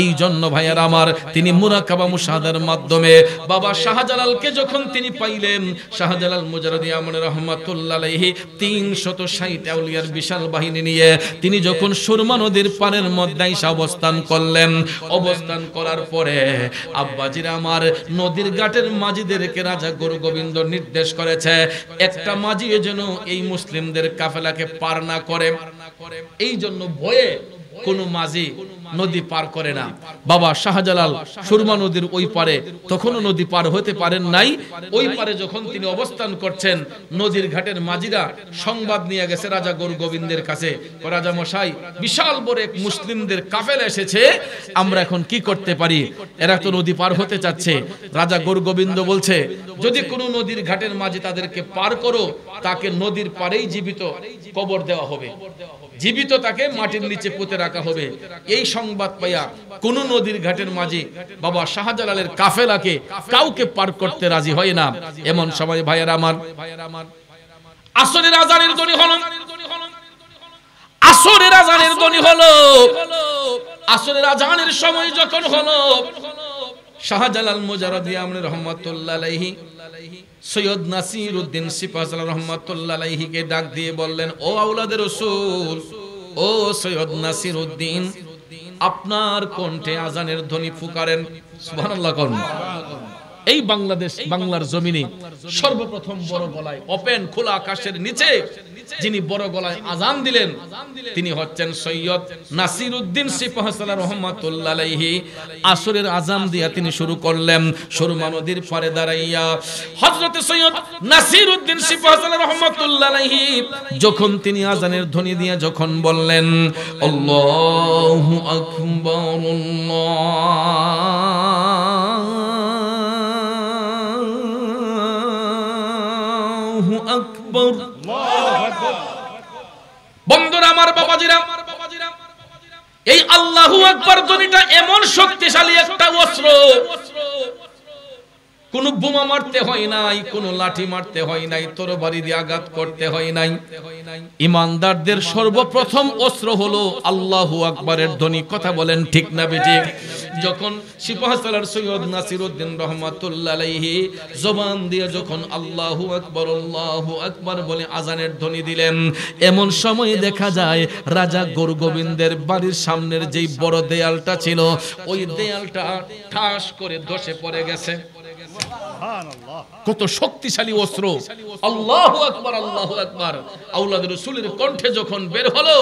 এই জন্য ভাইয়ার আমার, তিনি মুরাকাবা মুশাহাদার মাধ্যমে বাবা শাহজালালকে যখন তিনি পাইলেন, শাহজালাল মুজাররদি আমন রহমাতুল্লাহ আলাইহি 360 আউলিয়ার বিশাল বাহিনী নিয়ে তিনি যখন সুরমা নদীর পারের মধ্যে এসে অবস্থান করলেন, অবস্থান করার পরে আব্বাজিরা আমার নদীর ঘাটের মাঝিদেরকে রাজা গুরু গোবিন্দ নির্দেশ করেছে একটা মাঝি যেন এই মুসলিমদের কাফেলাকে পার না করে। এই জন্য ভয়ে কোন মাঝি নদী পার করে না। বাবা শাহজালাল সুরমা নদীর ওই পারে তখনও নদী পার হতে পারেন নাই। ওই পারে যখন তিনি অবস্থান করছেন, নদীর ঘাটের মাঝিরা সংবাদ নিয়ে গেছে রাজা গুরু গোবিন্দের কাছে, রাজা মশাই বিশাল বড় এক মুসলিমদের কাফেলা এসেছে, আমরা এখন কি করতে পারি? এরা তো নদী পার হতে চাচ্ছে। রাজা গুরু গোবিন্দ বলছে, যদি কোনো নদীর ঘাটের মাঝি তাদেরকে পার করো, তাকে নদীর পারেই জীবিত কবর দেওয়া হবে, জীবিত তাকে মাটির নিচে পুঁতে রাখা হবে। এই সংবাদ পাইয়া কোন নদীর ঘাটের মাঝি বাবা শাহজালালের কাফেলাকে কাউকে পার করতে রাজি হয় না। এমন সময় ভাইয়ের আমার আসরের আজানের ধ্বনি হলো, আসরের আজানের ধ্বনি হলো। আসরের আজানের সময় যখন হলো, শাহজালাল মুজাররদি আমন রহমাতুল্লাহ আলাইহি সৈয়দ নাসির উদ্দিন সিপাহসালার রহমাতুল্লাহ আলাইহিকে ডাক দিয়ে বললেন, ও আওলাদের রাসূল, ও সৈয়দ নাসির উদ্দিন, আপনার কণ্ঠে আজানের ধ্বনি ফুকারেন। সুবহানাল্লাহ করুন। এই বাংলাদেশ বাংলার জমিনে সর্বপ্রথম বড় গলায় ওপেন খোলা আকাশের নিচে যিনি বড় গলায় আজান দিলেন, তিনি হচ্ছেন সৈয়দ নাসির উদ্দিন সিপাহসালার রহমাতুল্লাহ আলাইহি। আসরের আজান দিয়া তিনি শুরু করলেন সুরমা নদীর পারে দাঁড়াইয়া। হযরত সৈয়দ নাসির উদ্দিন সিপাহসালার রহমাতুল্লাহ আলাইহি যখন তিনি আজানের ধ্বনি দিয়ে যখন বললেন আল্লাহু আকবার, আল্লাহু আকবার, বন্ধুরা আমার, বাবাজিরা, এই আল্লাহু আকবার ধ্বনিটা এমন শক্তিশালী একটা অস্ত্র, কোন বোমা মারতে হয় নাই, কোন লাঠি মারতে হয় নাই, তরবারি দিয়ে আঘাত করতে হয় নাই। ইমানদারদের সর্বপ্রথম অস্ত্র হলো আল্লাহু আকবারের ধ্বনি। কথা বলেন ঠিক না বেঠিক? যখন সিপাহসালার সৈয়দ নাসির উদ্দিন রহমাতুল্লাহ আলাইহি জবান দিয়ে যখন আল্লাহু আকবার বলে আজানের ধ্বনি দিলেন, এমন সময় দেখা যায় রাজা গুরু গোবিন্দের বাড়ির সামনের যেই বড় দেয়ালটা ছিল, ওই দেয়ালটা ঠাস করে ধসে পড়ে গেছে। কত শক্তিশালী অস্ত্র! আল্লাহু আকবার, আল্লাহু আকবার আওলাদ রাসূলের কণ্ঠে যখন বের হলো,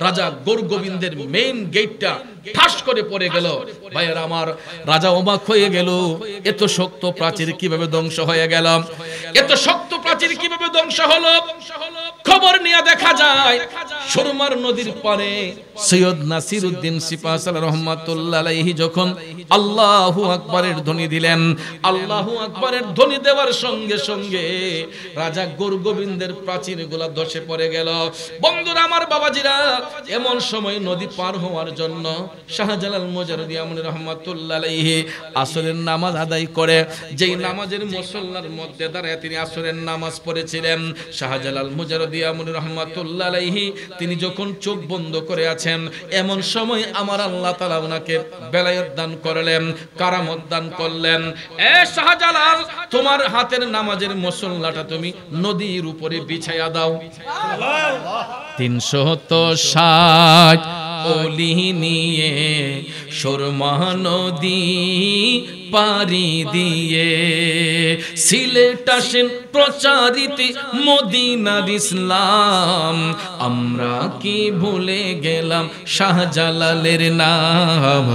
রাজা গুরু গোবিন্দের মেইন গেটটা ঠাস করে পড়ে গেল। ভাইয়েরা আমার, রাজা অবাক হয়ে গেল, এত শক্ত প্রাচীর কিভাবে ধ্বংস হয়ে গেল, এত শক্ত প্রাচীর কিভাবে ধ্বংস হলো? খবর নিয়ে দেখা যায় সুরমার নদীর পারে সৈয়দ নাসির উদ্দিন সিপাহসালার রহমাতুল্লাহ আলাইহি যখন আল্লাহু আকবারের ধ্বনি দিলেন, আল্লাহু আকবারের ধ্বনি দেওয়ার সঙ্গে সঙ্গে রাজা গুরু গোবিন্দের প্রাচীরগুলো ধসে পড়ে গেল। বন্ধুরা আমার, বাবাজিরা, এমন সময় নদী পার হওয়ার জন্য শাহজালাল মুজাররদি আমন রহমাতুল্লাহ আলাইহি আসরের নামাজ আদায় করে, যেই নামাজের মুসল্লার মধ্যে দাঁড়ায় তিনি আসরের নামাজ পড়েছিলেন। শাহজালাল মুজাররদি আমন রহমাতুল্লাহ আলাইহি তিনি যখন চোখ বন্ধ করে আছেন, এমন সময় আমার আল্লাহ তাআলা ওনাকে বেলায়েত দান করলেন, কারামত দান করলেন। এ শাহজালাল, তোমার হাতের নামাজের মুসল্লাটা তুমি নদীর উপরে বিছায়া দাও। 360 ওলি নিয়ে সুরমা নদী পারি দিয়ে সিলেট আসেন প্রচারিতে মদিনার ইসলাম আমরা কি ভুলে গেলাম শাহজালালের নাম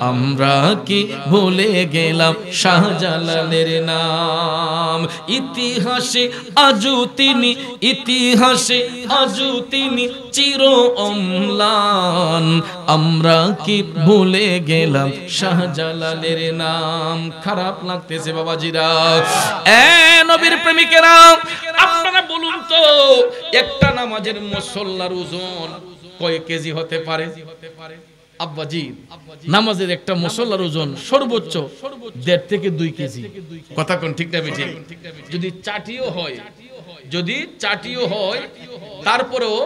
আমরা কি ভুলে গেলাম শাহজালালের নাম ইতিহাসে আজও তিনি চির অম্লান আমরা কি ভুলে গেলাম শাহজালালের নাম খারাপ লাগতেছে বাবাজিরা এ নবীর প্রেমিকেরা আপনারা বলুন তো একটা নামাজের মুসল্লার ওজন কয় কেজি হতে পারে আব্বাজি নামাজের একটা মুসল্লার ওজন সর্বোচ্চ 1.5 থেকে 2 কেজি কথা কোন ঠিক না ঠিক যদি চাটিও হয় তারপরেও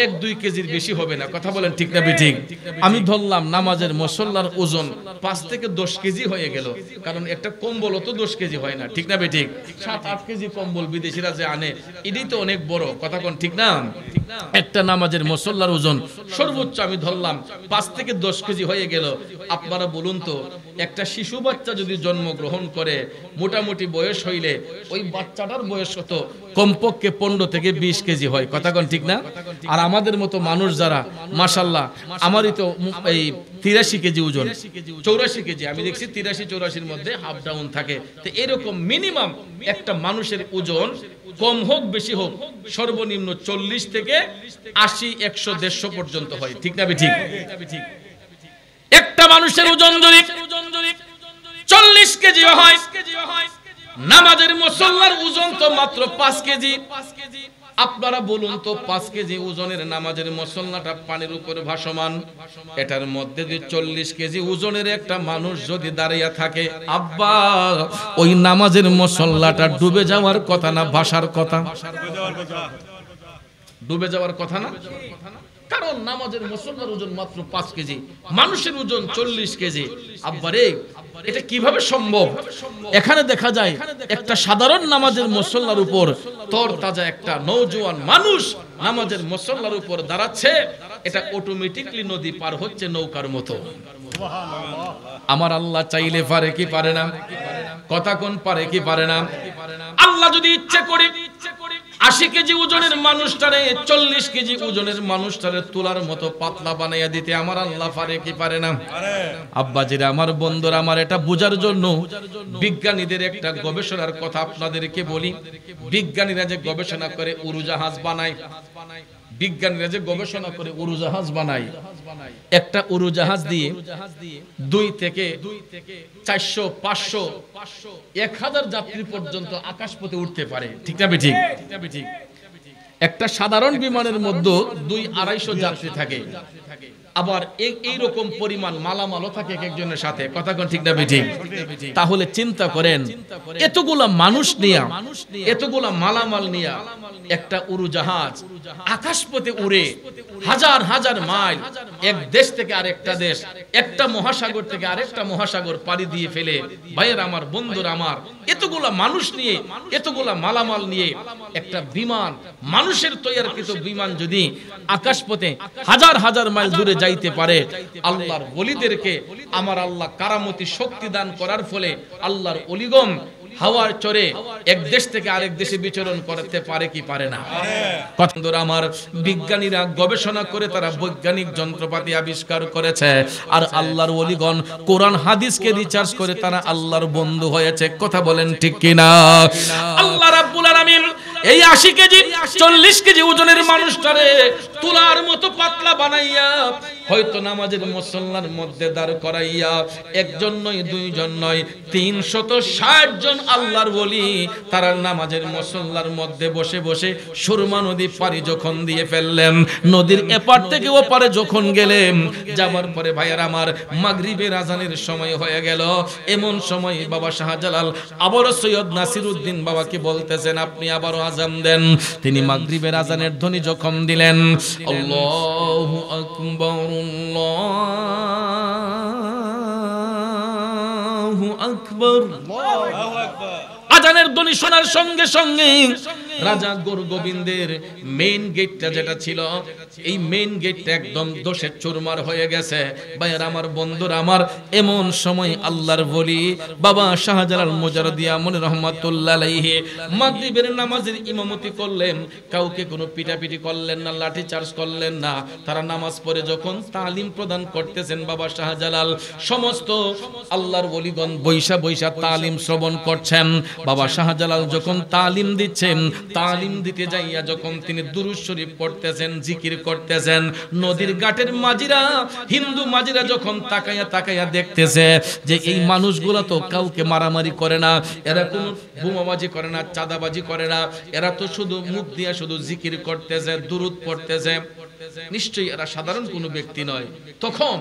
1-2 কেজির বেশি হবে না কথা বলেন ঠিক না ঠিক আমি ধরলাম নামাজের মুসল্লার ওজন 5 থেকে 10 কেজি হয়ে গেল কারণ একটা কম্বল তো 10 কেজি হয় না ঠিক না ঠিক 7-8 কেজি কম্বল বিদেশিরা যে আনে এটাই তো অনেক বড় কথা কোন ঠিক না একটা নামাজের মুসল্লার ওজন সর্বোচ্চ আমি ধরলাম 5 থেকে 10 কেজি হয়ে গেল আপনারা বলুন তো একটা শিশু বাচ্চা যদি জন্মগ্রহণ করে মোটামুটি বয়স হইলে ওই বাচ্চাটার বয়স কত কমপক্ষে 15 থেকে 20 কেজি হয় কথা কোন ঠিক না আর আমাদের মতো মানুষ যারা মাশাআল্লাহ আমারই তো এই 83 কেজি ওজন 84 কেজি আমি দেখছি 83-84 এর মধ্যে হাফ ডাউন থাকে তো এরকম মিনিমাম একটা মানুষের ওজন কম হোক বেশি হোক সর্বনিম্ন 40 থেকে 80 100 150 পর্যন্ত হয় ঠিক না ঠিক একটা মানুষের ওজন যদি 40 কেজি হয় নামাজের মুসল্লার ওজন তো মাত্র 5 কেজি আপনারা বলুন তো 5 কেজি ওজনের নামাজের মুসল্লাটা পানির উপরে ভাসমান এটার মধ্যে যে 40 কেজি ওজনের একটা মানুষ যদি দাঁড়িয়ে থাকে আব্বা ওই নামাজের মুসল্লাটা ডুবে যাওয়ার কথা না ভাসার কথা ডুবে যাওয়ার কথা না কারণ নামাজের মুসল্লার ওজন মাত্র 5 কেজি মানুষের ওজন 40 কেজি আব্বারে এটা কিভাবে সম্ভব এখানে দেখা যায় একটা সাধারণ নামাজের মুসল্লার উপর তরতাজা একটা নওজোয়ান মানুষ নামাজের মুসল্লার উপর দাঁড়াচ্ছে এটা অটোমেটিক্যালি নদী পার হচ্ছে নৌকার মতো আমার আল্লাহ চাইলে পারে কি পারে না কথা কোন পারে কি পারে না আল্লাহ যদি ইচ্ছে করে 80 কেজি ওজনের মানুষটারে 40 কেজি ওজনের মানুষটারে তোলার মতো পাতলা বানাইয়া দিতে আমার আল্লাহ পারে কি পারে না আব্বাজিরা আমার বন্ধুরা আমার এটা বোঝার জন্য বিজ্ঞানীদের একটা গবেষণার কথা আপনাদেরকে বলি বিজ্ঞানীরা যে গবেষণা করে উড়োজাহাজ বানায় বিজ্ঞানীরা যে গবেষণা করে উড়োজাহাজ বানায় একটা উড়োজাহাজ দিয়ে 2 থেকে 400 500 1000 যাত্রী পর্যন্ত আকাশপথে উঠতে পারে ঠিক না ঠিক একটা সাধারণ বিমানের মধ্যে 200-250 যাত্রী থাকে আবার এই রকম পরিমাণ মালামালও থাকে একজনের সাথে কথা কোন ঠিক না ঠিক তাহলে চিন্তা করেন এতগুলা মানুষ নিয়ে এতগুলা মালামাল নিয়ে একটা উড়োজাহাজ আকাশপথে উড়ে হাজার হাজার মাইল এক দেশ থেকে আরেকটা দেশ একটা মহাসাগর থেকে আরেকটা মহাসাগর পাড়ি দিয়ে ফেলে ভাইয়ের আমার বন্ধুরা আমার এতগুলা মানুষ নিয়ে এতগুলা মালামাল নিয়ে একটা বিমান মানুষের তৈয়ারকৃত বিমান যদি আকাশপথে হাজার হাজার মাইল দূরে যাইতে পারে আল্লাহর ওলিদেরকে আমার আল্লাহ কারামতি শক্তি দান করার ফলে আল্লাহর ওলিগণ হাওয়ার চড়ে এক দেশ থেকে আরেক দেশে বিচরণ করতে পারে কি পারে না বন্ধুরা আমার বিজ্ঞানীরা গবেষণা করে তারা বৈজ্ঞানিক যন্ত্রপাতি আবিষ্কার করেছে আর আল্লাহর ওলিগণ কোরআন হাদিসকে রিসার্চ করে তারা আল্লাহর বন্ধু হয়েছে কথা বলেন ঠিক কিনা আল্লাহ রাব্বুল আলামিন এই 80 কেজি 40 কেজি ওজনের মানুষটারে তুলার মতো পাতলা বানাইয়া হয়তো নামাজের মুসল্লার মধ্যে দাঁড় করাইয়া একজন নয় দুইজন নয় 360 জন আল্লাহর ওলি তারা নামাজের মুসল্লার মধ্যে বসে বসে সুরমা নদী পারি যখন দিয়ে ফেললেন নদীর এপার থেকে ওপারে যখন গেলেন যাবার পরে ভাইয়ার আমার মাগরিবের আজানের সময় হয়ে গেল এমন সময় বাবা শাহজালাল আবারও সৈয়দ নাসিরউদ্দিন বাবাকে বলতেছেন আপনি আবারও আজান দেন তিনি মাগরিবের আজানের ধ্বনি যখন দিলেন আল্লাহু আকবার আল্লাহু আকবার আজানের ধ্বনি শোনার সঙ্গে সঙ্গে রাজা গোবিন্দের মেইন গেটটা যেটা ছিল, এই মেইন গেটটা একদম দোষে চুরমার হয়ে গেছে। ভাইয়ের আমার, বন্ধুরা আমার, এমন সময় আল্লাহর ওলি বাবা শাহজালাল মুজাররদিয়া মনি রহমাতুল্লাহ আলাইহি মাগরিবের নামাজের ইমামতি করলেন। কাউকে কোনো পিটাপিটি করলেন না, লাঠি চার্জ করলেন না। তারা নামাজ পড়ে যখন তালিম প্রদান করতেছেন বাবা শাহজালাল, সমস্ত আল্লাহর ওলিগণ বৈশা বৈশা তালিম শ্রবণ করছেন। বাবা শাহজালাল যখন তালিম দিচ্ছেন, তালিম দিতে যাইয়া যখন তিনি দুরূদ শরীফ পড়তেছেন, জিকির করতেছেন, নদীর ঘাটের মাঝিরা, হিন্দু মাঝিরা যখন তাকাইয়া তাকাইয়া দেখতেছে যে এই মানুষগুলা তো কাউকে মারামারি করে না, এরা কোনো বোমাবাজি করে না, চাঁদাবাজি করে না, এরা তো শুধু মুখ দিয়া শুধু জিকির করতেছে, দুরূদ পড়তেছে, নিশ্চয়ই এরা সাধারণ কোনো ব্যক্তি নয়। তখন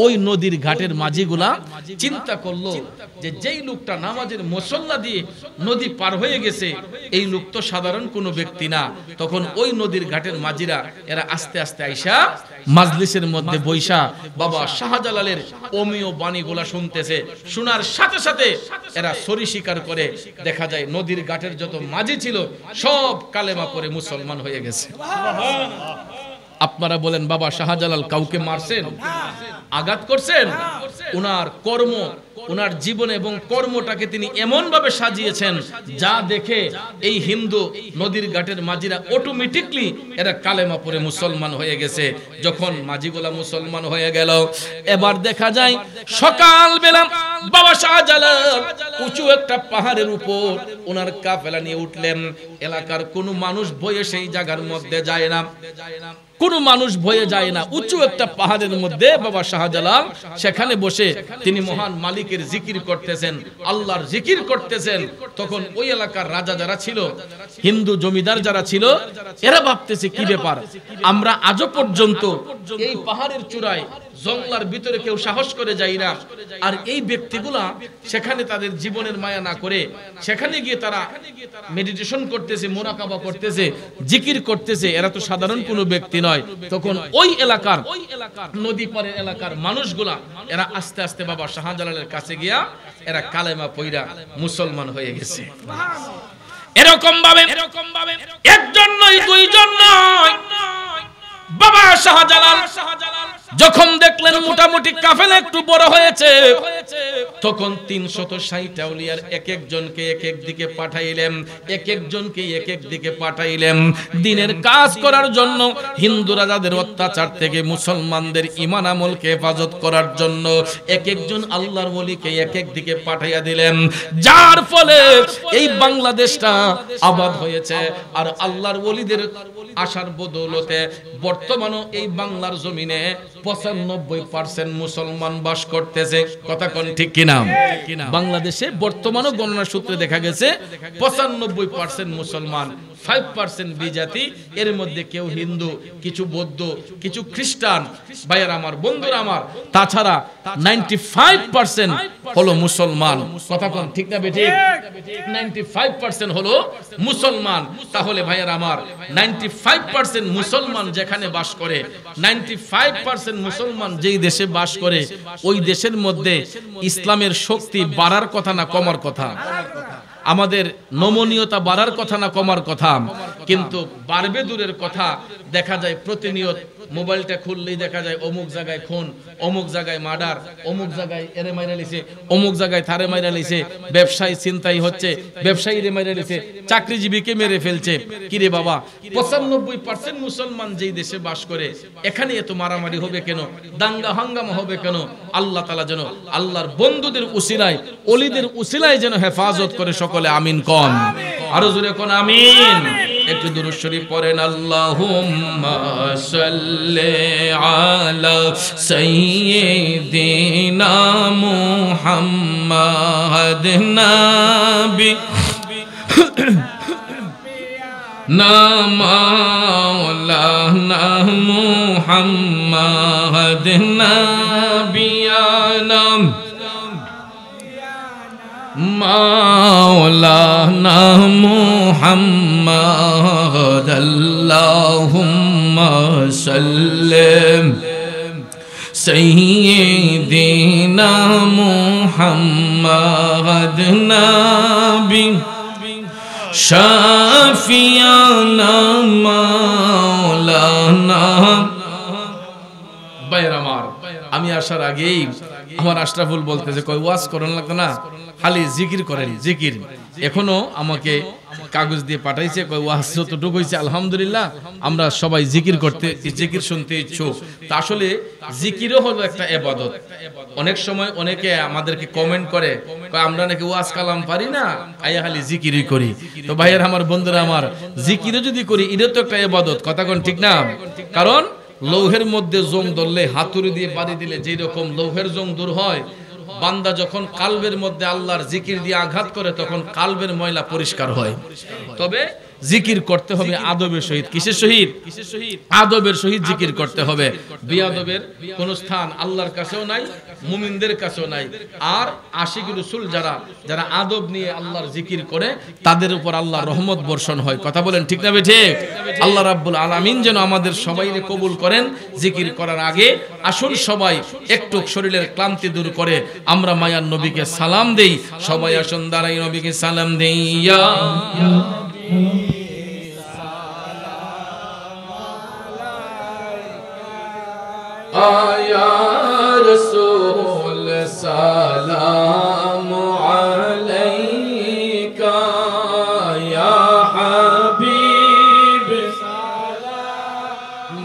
ওই নদীর ঘাটের মাঝিগুলা চিন্তা করলো যে যেই লোকটা নামাজের মুসল্লা দিয়ে নদী পার হয়ে গেছে, এই লোক তো সাধারণ কোনো ব্যক্তি না। তখন ওই নদীর ঘাটের মাঝিরা এরা আস্তে আস্তে আইসা মাজলিসের মধ্যে বৈশা বাবা শাহজালালের অমীয় বাণীগুলা শুনতেছে। শোনার সাথে সাথে এরা সরি স্বীকার করে, দেখা যায় নদীর ঘাটের যত মাঝি ছিল সব কালেমা পড়ে মুসলমান হয়ে গেছে। আপনারা বলেন, বাবা শাহজালাল কাউকে মারছেন, আঘাত করছেন? ওনার কর্ম, ওনার জীবন এবং কর্মটাকে তিনি এমন ভাবে সাজিয়েছেন যা দেখে এই হিন্দু নদীর ঘাটের মাঝিরা অটোমেটিকলি এরা কালেমা পড়ে মুসলমান হয়ে গেছে। যখন মাঝিগুলা মুসলমান হয়ে গেল, এবার দেখা যায় সকাল বেলা বাবা শাহজালাল উঁচু একটা পাহাড়ের উপর ওনার কাফেলা নিয়ে উঠলেন। এলাকার কোনো মানুষ ভয়ে সেই জায়গার মধ্যে যায় না, কোনো মানুষ ভয়ে যায় না। উঁচু একটা পাহাড়ের মধ্যে বাবা শাহজালাল সেখানে বসে তিনি মহান মালিকের জিকির করতেছেন, আল্লাহর জিকির করতেছেন। তখন ওই এলাকার রাজা যারা ছিল, হিন্দু জমিদার যারা ছিল, এরা ভাবতেছে কি ব্যাপার, আমরা আজও পর্যন্ত এই পাহাড়ের চূড়ায় জঙ্গলার ভিতরে কেউ সাহস করে যায় না, আর এই ব্যক্তিগুলা সেখানে তাদের জীবনের মায়া না করে সেখানে গিয়ে তারা মেডিটেশন করতেছে, মুরাকাবা করতেছে, জিকির করতেছে, এরা তো সাধারণ কোনো ব্যক্তি নয়। তখন ওই এলাকার নদী পারের এলাকার মানুষগুলা এরা আস্তে আস্তে বাবা শাহজালালের কাছে গিয়া এরা কালেমা পয়রা মুসলমান হয়ে গেছে। এরকম ভাবে একজন নয়, দুইজন নয়, বাবা শাহজালাল যখন দেখলেন মোটামুটি কাফেলা একটু বড় হয়েছে, তখন 360 আউলিয়ার এক একজনকে এক এক দিকে পাঠাইলেন, এক একজনকে এক এক দিকে পাঠাইলেন দিনের কাজ করার জন্য, হিন্দু রাজাদের অত্যাচার থেকে মুসলমানদের ঈমান আমলকে হেফাজত করার জন্য এক একজন আল্লাহর ওলিকে এক এক দিকে পাঠাইয়া দিলেন, যার ফলে এই বাংলাদেশটা আবাদ হয়েছে। আর আল্লাহর ওলিদের আশার বদৌলতে বর্তমানে এই বাংলার জমিনে 95% মুসলমান বাস করতেছে। কথা কোন ঠিক কিনা? বাংলাদেশে বর্তমানে গণনা সূত্রে দেখা গেছে 95% মুসলমান, 5% বিজাতি, এর মধ্যে কেউ হিন্দু, কিছু বৌদ্ধ, কিছু খ্রিস্টান। ভাইয়ের আমার, বন্ধুরা আমার, তাছাড়া 95% হলো মুসলমান। কথা কোন ঠিক না বেঠিক? 95% হলো মুসলমান। তাহলে ভাইয়ের আমার, 95% মুসলমান যেখানে বাস করে, 95% মুসলমান যেই দেশে বাস করে, ওই দেশের মধ্যে ইসলামের শক্তি বাড়ার কথা না কমার কথা? আমাদের নমনীয়তা বাড়ার কথা না কমার কথা? কিন্তু বাড়বে দূরের কথা। দেখা যায় প্রতিনিয়ত মোবাইলটা খুললেই দেখা যায় অমুক জায়গায় খুন, অমুক জায়গায় মার্ডার, অমুক জায়গায় এরে মাইরা লিছে, অমুক জায়গায় থারে মাইরা লিছে, ব্যবসায়ী চিন্তাই হচ্ছে, ব্যবসায়ীরে মাইরা লিছে, চাকরিজীবীকে মেরে ফেলছে। কিরে বাবা, 95% মুসলমান যেই দেশে বাস করে, এখানে এত মারামারি হবে কেন, দাঙ্গা হাঙ্গামা হবে কেন? আল্লাহ তাআলা যেন আল্লাহর বন্ধুদের উসিলায়, ওলিদের উসিলায় যেন হেফাজত করে। সকলে আমিন কোন, আরো জোরে কোন আমিন। একটু দুরূদ শরীফ পড়েন, আল্লাহুম্মা সাল্লি আলা সাইয়্যিদিনা মুহাম্মাদ নাবি না মাওলানা মুহাম্মাদ নাবিয়ানা মাওলানা মুহাম্মাদ আল্লাহুম্মা সাল্লি সাইয়্যিদিনা মুহাম্মাদ নাবি শাফিয়ানা মাওলানা। ভাইয়ের আমার, আমি আসার আগেই আমার আশরাফুল বলতেছে কই ওয়াজ করেন লাগতো না, খালি জিকির করেন জিকির। এখনো আমাকে কাগজ দিয়ে পাঠাইছে কই ওয়াজ যতটুকু হইছে আলহামদুলিল্লাহ, আমরা সবাই জিকির করতে জিকির শুনতে ইচ্ছুক। তা আসলে জিকিরও হলো একটা ইবাদত। অনেক সময় অনেকে আমাদেরকে কমেন্ট করে কয় আমরা নাকি ওয়াজ কালাম পারি না, আইয়া খালি জিকিরই করি। তো ভাইয়ের আমার, বন্ধুরা আমার, জিকিরও যদি করি এটা তো একটা ইবাদত, কথা কোন ঠিক না? কারণ লৌহের মধ্যে জং ধরলে হাতুড়ি দিয়ে বাড়ি দিলে যেই রকম লৌহের জং দূর হয়, বান্দা যখন কালবের মধ্যে আল্লাহর জিকির দিয়ে আঘাত করে তখন কালবের ময়লা পরিষ্কার হয়। তবে জিকির করতে হবে আদবের সহিত। কিসের সহিত? আদবের সহিত জিকির করতে হবে। বিয়াদবের কোন স্থান আল্লাহর কাছেও নাই, মুমিনদের কাছেও নাই। আর আশিক রাসূল যারা যারা আদব নিয়ে আল্লাহর জিকির করে তাদের উপর আল্লাহর রহমত বর্ষণ হয়। কথা বলেন ঠিক না ঠিক? আল্লাহ রাব্বুল আলামিন যেন আমাদের সবাইকে কবুল করেন। জিকির করার আগে আসুন সবাই একটু শরীরের ক্লান্তি দূর করে আমরা মায়ার নবীকে সালাম দেই। সবাই আসুন দাঁড়াই নবীকে সালাম দেই। ইয়া আয়া রাসূল সালাম আলাইকা, ইয়া হাবিব সালাম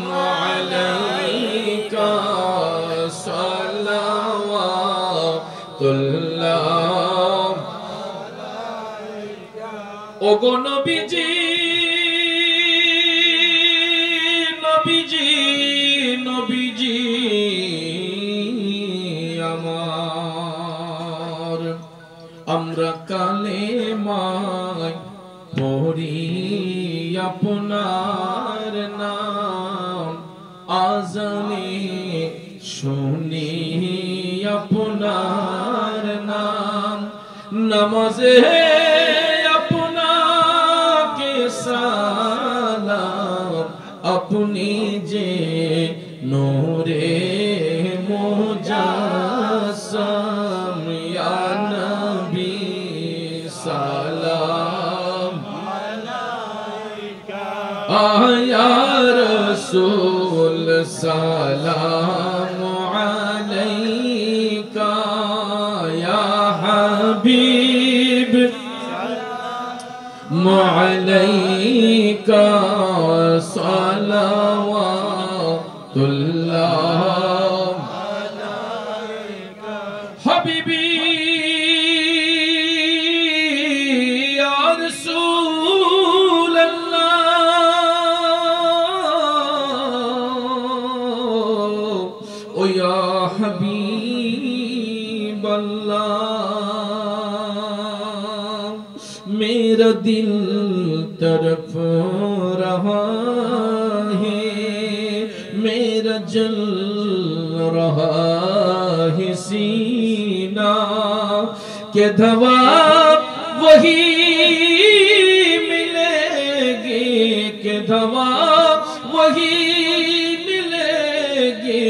আলাইকা, সালাওয়াতুল্লাহ আলাইকা। ওগো নবীজি নবীজি নবীজি আমার, আমরা কালেমায় পড়ি আপনার নাম, আজানে শুনি আপনার নাম, নামাজে আপনাকে সালাম, আপনি যে নূরে মুজাসসাম, ইয়া নবী সালাম আলাইকা, ইয়া রাসূল সালাম আলাইকা, ইয়া হাবিব সালাম আলাইকা, সালাওয়াতুল্লাহ আলাইকা। হাবিবি ইয়া রাসূলুল্লাহ, ও ইয়া হাবিবাল্লাহ, মেরা দিল তড়প রহা है, मेरा जल रहा है सीना, के दवा वही मिलेगी, के दवा वही मिलेगी,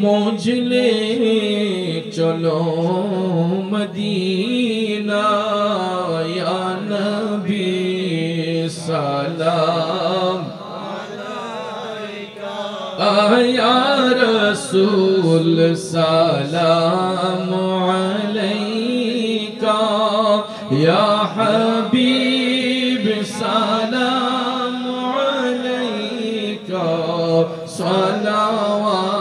मौज ले चलो मदीना, या नबी सलाम या रसूल सलाम अलैका, या हबीब सलाम अलैका, सलावतुल्लाह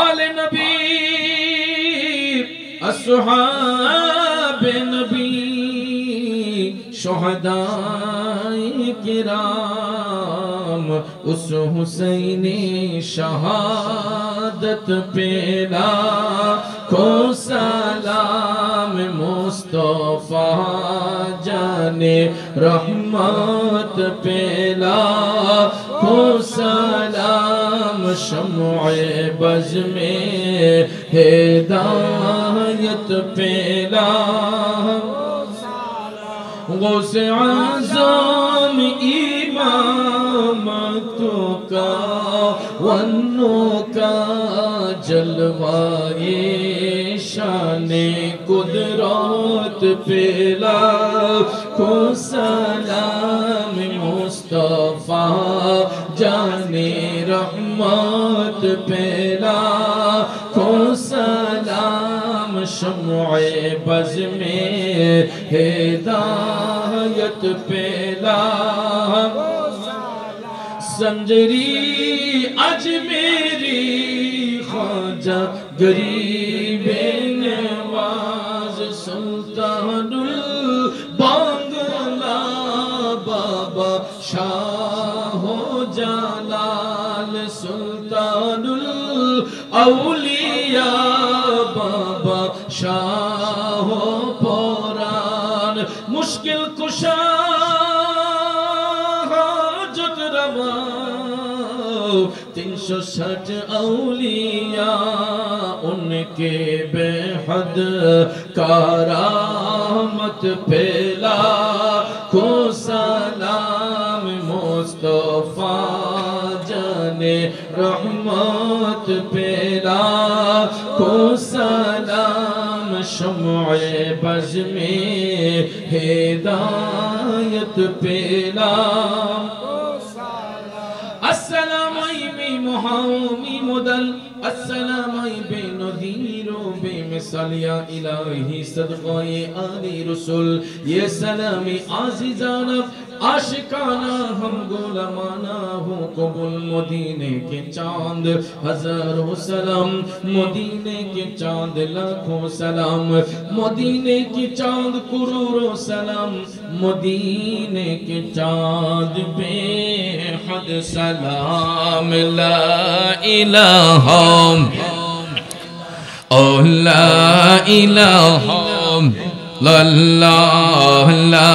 आले नबी अस्हाब नबी शुहदाए किराम, उस हुसैनी शहादत पे लाखों सलाम, मुस्तफा जाने रहमत पे लाखों सलाम, शम्अ बज़ में हिदायत पे गौसे आज़म इमामतों का वन्नों का जलवाए शाने कुदरत পেলা খো সালাম মুস্তফা জানে রহমত পেলা খো সালাম শমঈ বজ মে হিদায়ত পেলা संजरी अजमेरी ख्वाजा गरीबे नवाज सुल्तानुल बांगला बाबा शाह जलाल सुल्तानुल औलिया बाबा शाह परान मुश्किल कुशा 360 औलिया उनके बेहद करामत फैला खो सलाम मुस्तफा जाने रहमत फैला खो सलाम शमঈ बज़ में हिदायत फैला السلام بمحامي مدل السلام بنذير بمثال يا إلهي صدقاء آل رسول ये सलामी आज़िज़ाना आशिकाना हम गुलामाना हो कबूल मदीने के चांद हजारों सलाम मदीने के चांद लाखों सलाम मदीने के चांद करोड़ों सलाम मदीने के चांद बेहद सलाम ला इलाहा ओ ला इलाहा लल्लाह ला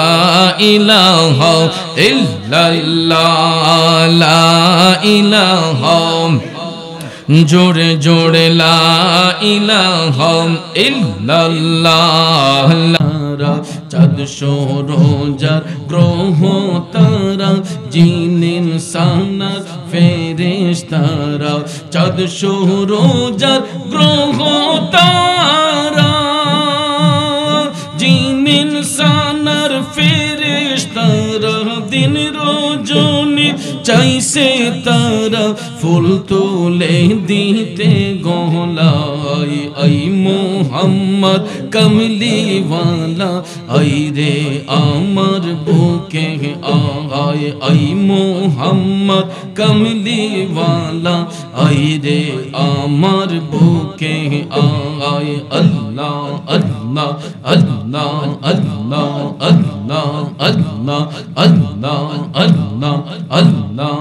इलाहा इल्लल्लाह ला इलाहा जोड़े जोड़े ला इलाहा इल्लल्लाह चाँद रोजार ग्रह तारा जिन इंसान फेरेश्तारा चाँद रोजार ग्रह तारा जिन इंसानर फेरेश्तारा दिन रोजोनी चाइसे तारा फूल तोले दीते गोलाई आई मोहम्मद कमली वाला आई रे आमर बुके आए आई मोहम्मद कमली वाला आई रे आमर बुके आए अल्लाह अल्लाह अल्लाह अल्लाह अल्लाह अल्लाह अल्लाह अल्लाह अल्लाह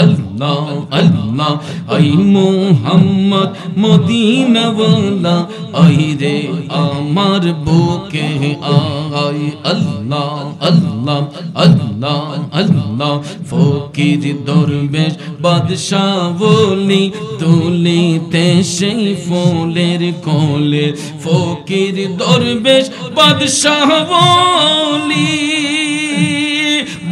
अल्लाह अल्लाह आई मोहम्मद मदीना वाला आई रे आमार बुके आई अल्लाह अल्लाह अल्लाह अल्लाह फकीर दरवेश बादशाह वली दुलिते সেই ফুলের কোলে ফকির দরবেশ বাদশাহ ওলি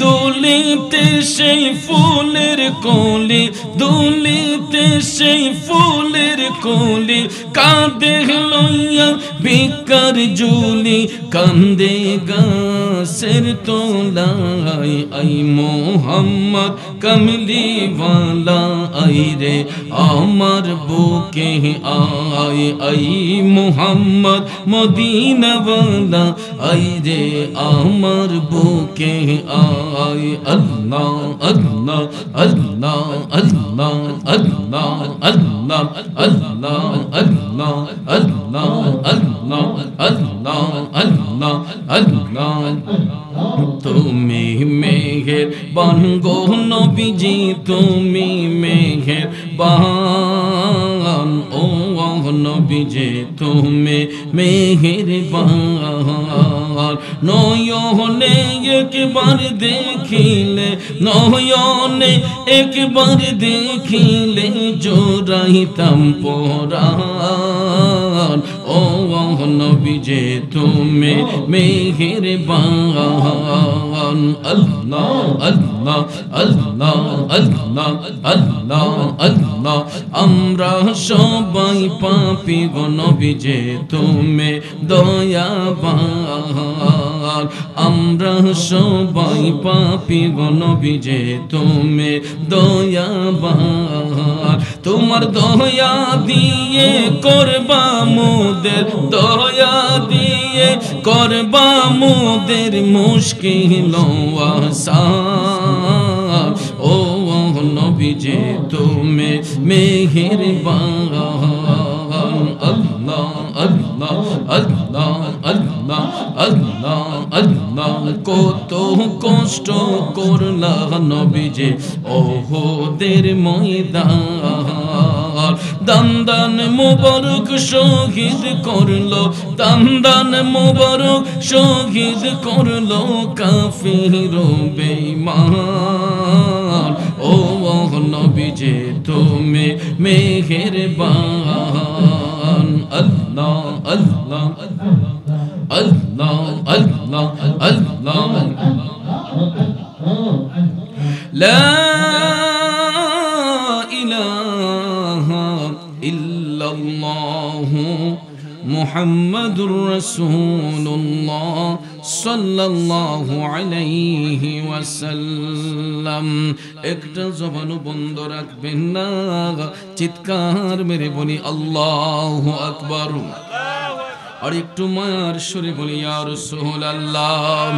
দুলিতে সেই ফুলের কোলে দুলিতে সেই ফুলের কোলে কাঁদে লইয়া বিকার জুলি কান্দে গাছের তোলাই আই মোহাম্মদ কমলি वाला आई रे আমার বুকে আই আই মোহাম্মদ মদিনা वाला आई रे আমার বুকে আই अल्लाह अल्लाह अल्लाह अल्लाह अल्लाह अल्लाह अल्लाह अल्लाह अल्लाह अल्लाह अल्लाह अल्लाह अल्लाह তুমি মেহেরবান গো নবীজি তুমি মেহেরবান ও নবীজি তুমি মেহেরবান নয়নে একবার দেখিলে, নয়নে একবার দেখিলে জোড়াইতাম পরাণ। ও নবী যে তুমি মেহেরবান। আল্লাহ আল্লাহ আল্লাহ আল্লাহ আল্লাহ আল্লাহ। আমরা সবাই পাপী গো, নবী যে তুমি দয়াবান। আমরা সবাই পাপী গো, নবী যে তুমি দয়াবান। তোমার দয়া দিয়ে করবা মোদের, দয়া দিয়ে করবা মোদের মুশকিল আসান। ও নবী যে তুমি মেহেরবান। আল্লাহ আল্লাহ আল্লাহ আল্লাহ আল্লাহ আল্লাহ। কত কষ্ট করলা নবী যে ওহুদের ময়দান। দান দান মুবারক শহীদ করলো, দান দান মুবারক শহীদ করলো কাফির বেঈমান। ও নবী যে তুমি মেহেরবান। আল্লাহ আল্লাহ আল্লাহ আল্লাহ আল্লাহ। লা ইলাহা ইল্লাল্লাহু মুহাম্মাদুর রাসূলুল্লাহ সাল্লাল্লাহু আলাইহি ওয়াসাল্লাম। একটা জবানও বন্ধ রাখবেন না, চিৎকার মেরে বলি আল্লাহু আকবার। আর একটু মায়ার সুরে বলি ইয়া রাসূলুল্লাহ।